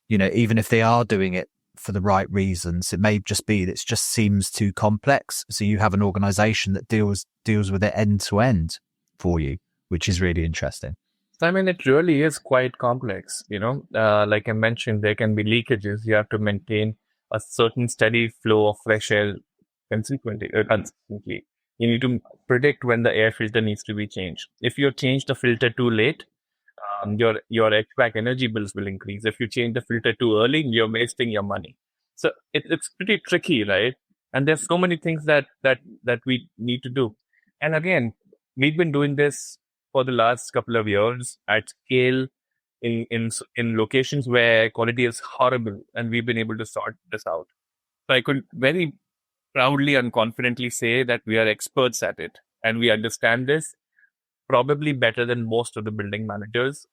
even if they are doing it for the right reasons, it may just be that it just seems too complex. So you have an organization that deals with it end to end for you, which is really interesting. I mean, it really is quite complex, like I mentioned, there can be leakages. You have to maintain a certain steady flow of fresh air consistently. You need to predict when the air filter needs to be changed. If you change the filter too late, your HVAC energy bills will increase. If you change the filter too early, you're wasting your money. So it's pretty tricky, right? And there's so many things that we need to do. And again, we've been doing this for the last couple of years at scale in locations where quality is horrible, and we've been able to sort this out. So I could very proudly and confidently say that we are experts at it, and we understand this probably better than most of the building managers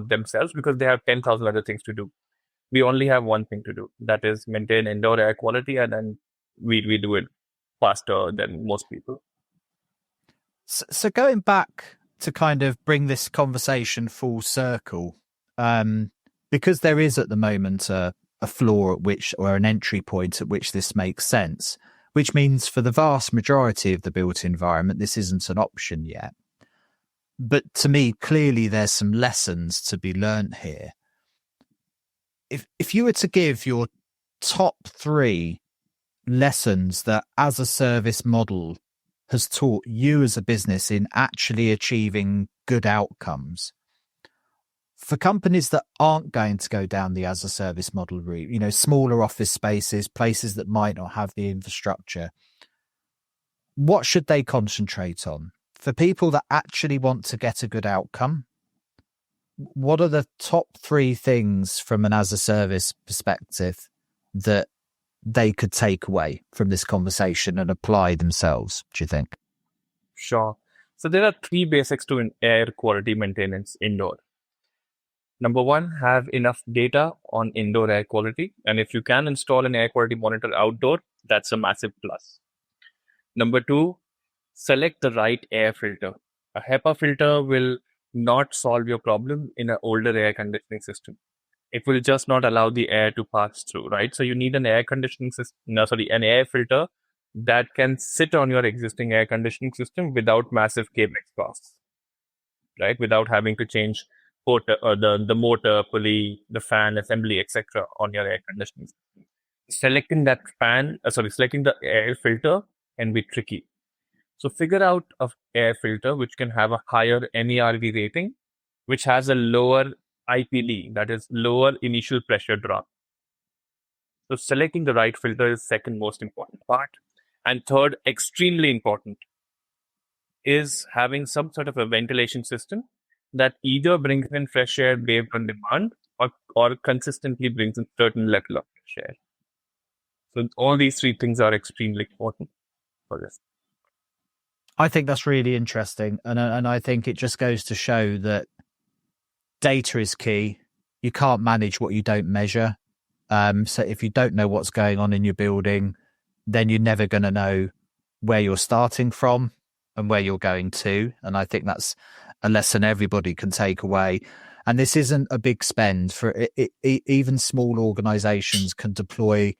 themselves, because they have 10,000 other things to do. We only have one thing to do, that is maintain indoor air quality, and then we do it faster than most people. So going back to kind of bring this conversation full circle, because there is at the moment a floor at which, or an entry point at which this makes sense, which means for the vast majority of the built environment, this isn't an option yet. But to me, clearly there's some lessons to be learnt here. If you were to give your top 3 lessons that as a service model has taught you as a business in actually achieving good outcomes for companies that aren't going to go down the as a service model route, smaller office spaces, places that might not have the infrastructure, what should they concentrate on? For people that actually want to get a good outcome, what are the top 3 things from an as a service perspective that they could take away from this conversation and apply themselves, do you think? Sure. So there are 3 basics to an air quality maintenance indoor. Number 1, have enough data on indoor air quality. And if you can install an air quality monitor outdoor, that's a massive plus. Number 2, select the right air filter. A HEPA filter will not solve your problem in an older air conditioning system. It will just not allow the air to pass through, right? So you need an air conditioning system, an air filter that can sit on your existing air conditioning system without massive capex costs, right? Without having to change the motor, pulley, the fan assembly, etc. on your air conditioning system. Selecting the air filter can be tricky. So figure out an air filter which can have a higher NERV rating, which has a lower IPD, that is lower initial pressure drop. So selecting the right filter is second most important part. And third, extremely important, is having some sort of a ventilation system that either brings in fresh air based on demand or consistently brings in certain level of fresh air. So all these 3 things are extremely important for this. I think that's really interesting. And I think it just goes to show that data is key. You can't manage what you don't measure. So if you don't know what's going on in your building, then you're never going to know where you're starting from and where you're going to. And I think that's a lesson everybody can take away. And this isn't a big spend for it. Even small organizations can deploy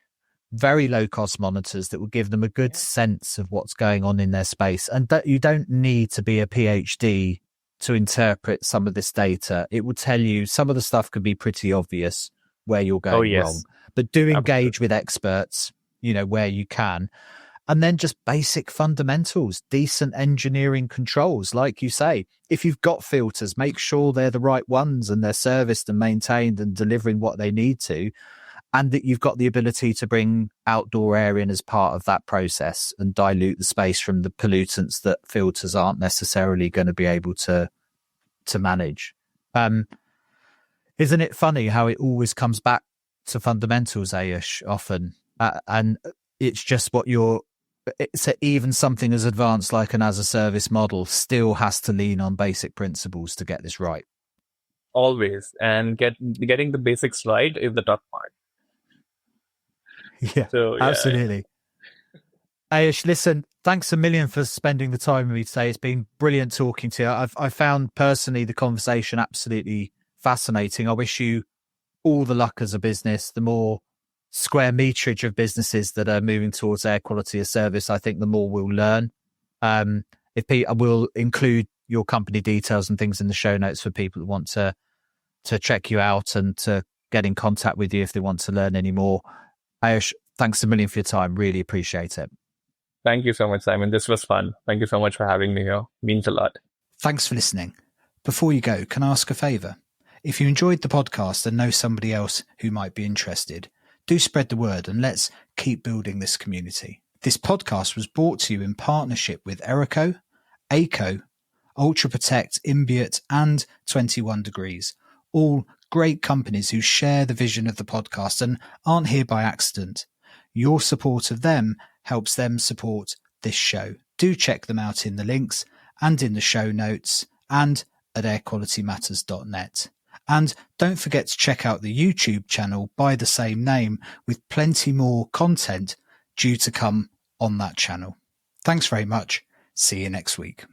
very low cost monitors that will give them a good sense of what's going on in their space. And that you don't need to be a PhD to interpret some of this data. It will tell you some of the stuff could be pretty obvious where you're going wrong, but do engage with experts, where you can. And then just basic fundamentals, decent engineering controls. Like you say, if you've got filters, make sure they're the right ones and they're serviced and maintained and delivering what they need to. And that you've got the ability to bring outdoor air in as part of that process and dilute the space from the pollutants that filters aren't necessarily going to be able to manage. Isn't it funny how it always comes back to fundamentals, Aayush, often? And it's just even something as advanced like an as a service model still has to lean on basic principles to get this right. Always. And getting the basics right is the tough part. Yeah, so absolutely. Aayush, listen, thanks a million for spending the time with me today. It's been brilliant talking to you. I found personally the conversation absolutely fascinating. I wish you all the luck as a business. The more square meterage of businesses that are moving towards air quality of service, I think the more we'll learn. I will include your company details and things in the show notes for people that want to check you out and to get in contact with you if they want to learn any more. Aayush, thanks a million for your time. Really appreciate it. Thank you so much, Simon. This was fun. Thank you so much for having me here. Means a lot. Thanks for listening. Before you go, can I ask a favour? If you enjoyed the podcast and know somebody else who might be interested, do spread the word and let's keep building this community. This podcast was brought to you in partnership with Erico, ACO, Ultra Protect, Imbiot and 21 Degrees, all great companies who share the vision of the podcast and aren't here by accident. Your support of them helps them support this show. Do check them out in the links and in the show notes and at airqualitymatters.net. And don't forget to check out the YouTube channel by the same name with plenty more content due to come on that channel. Thanks very much. See you next week.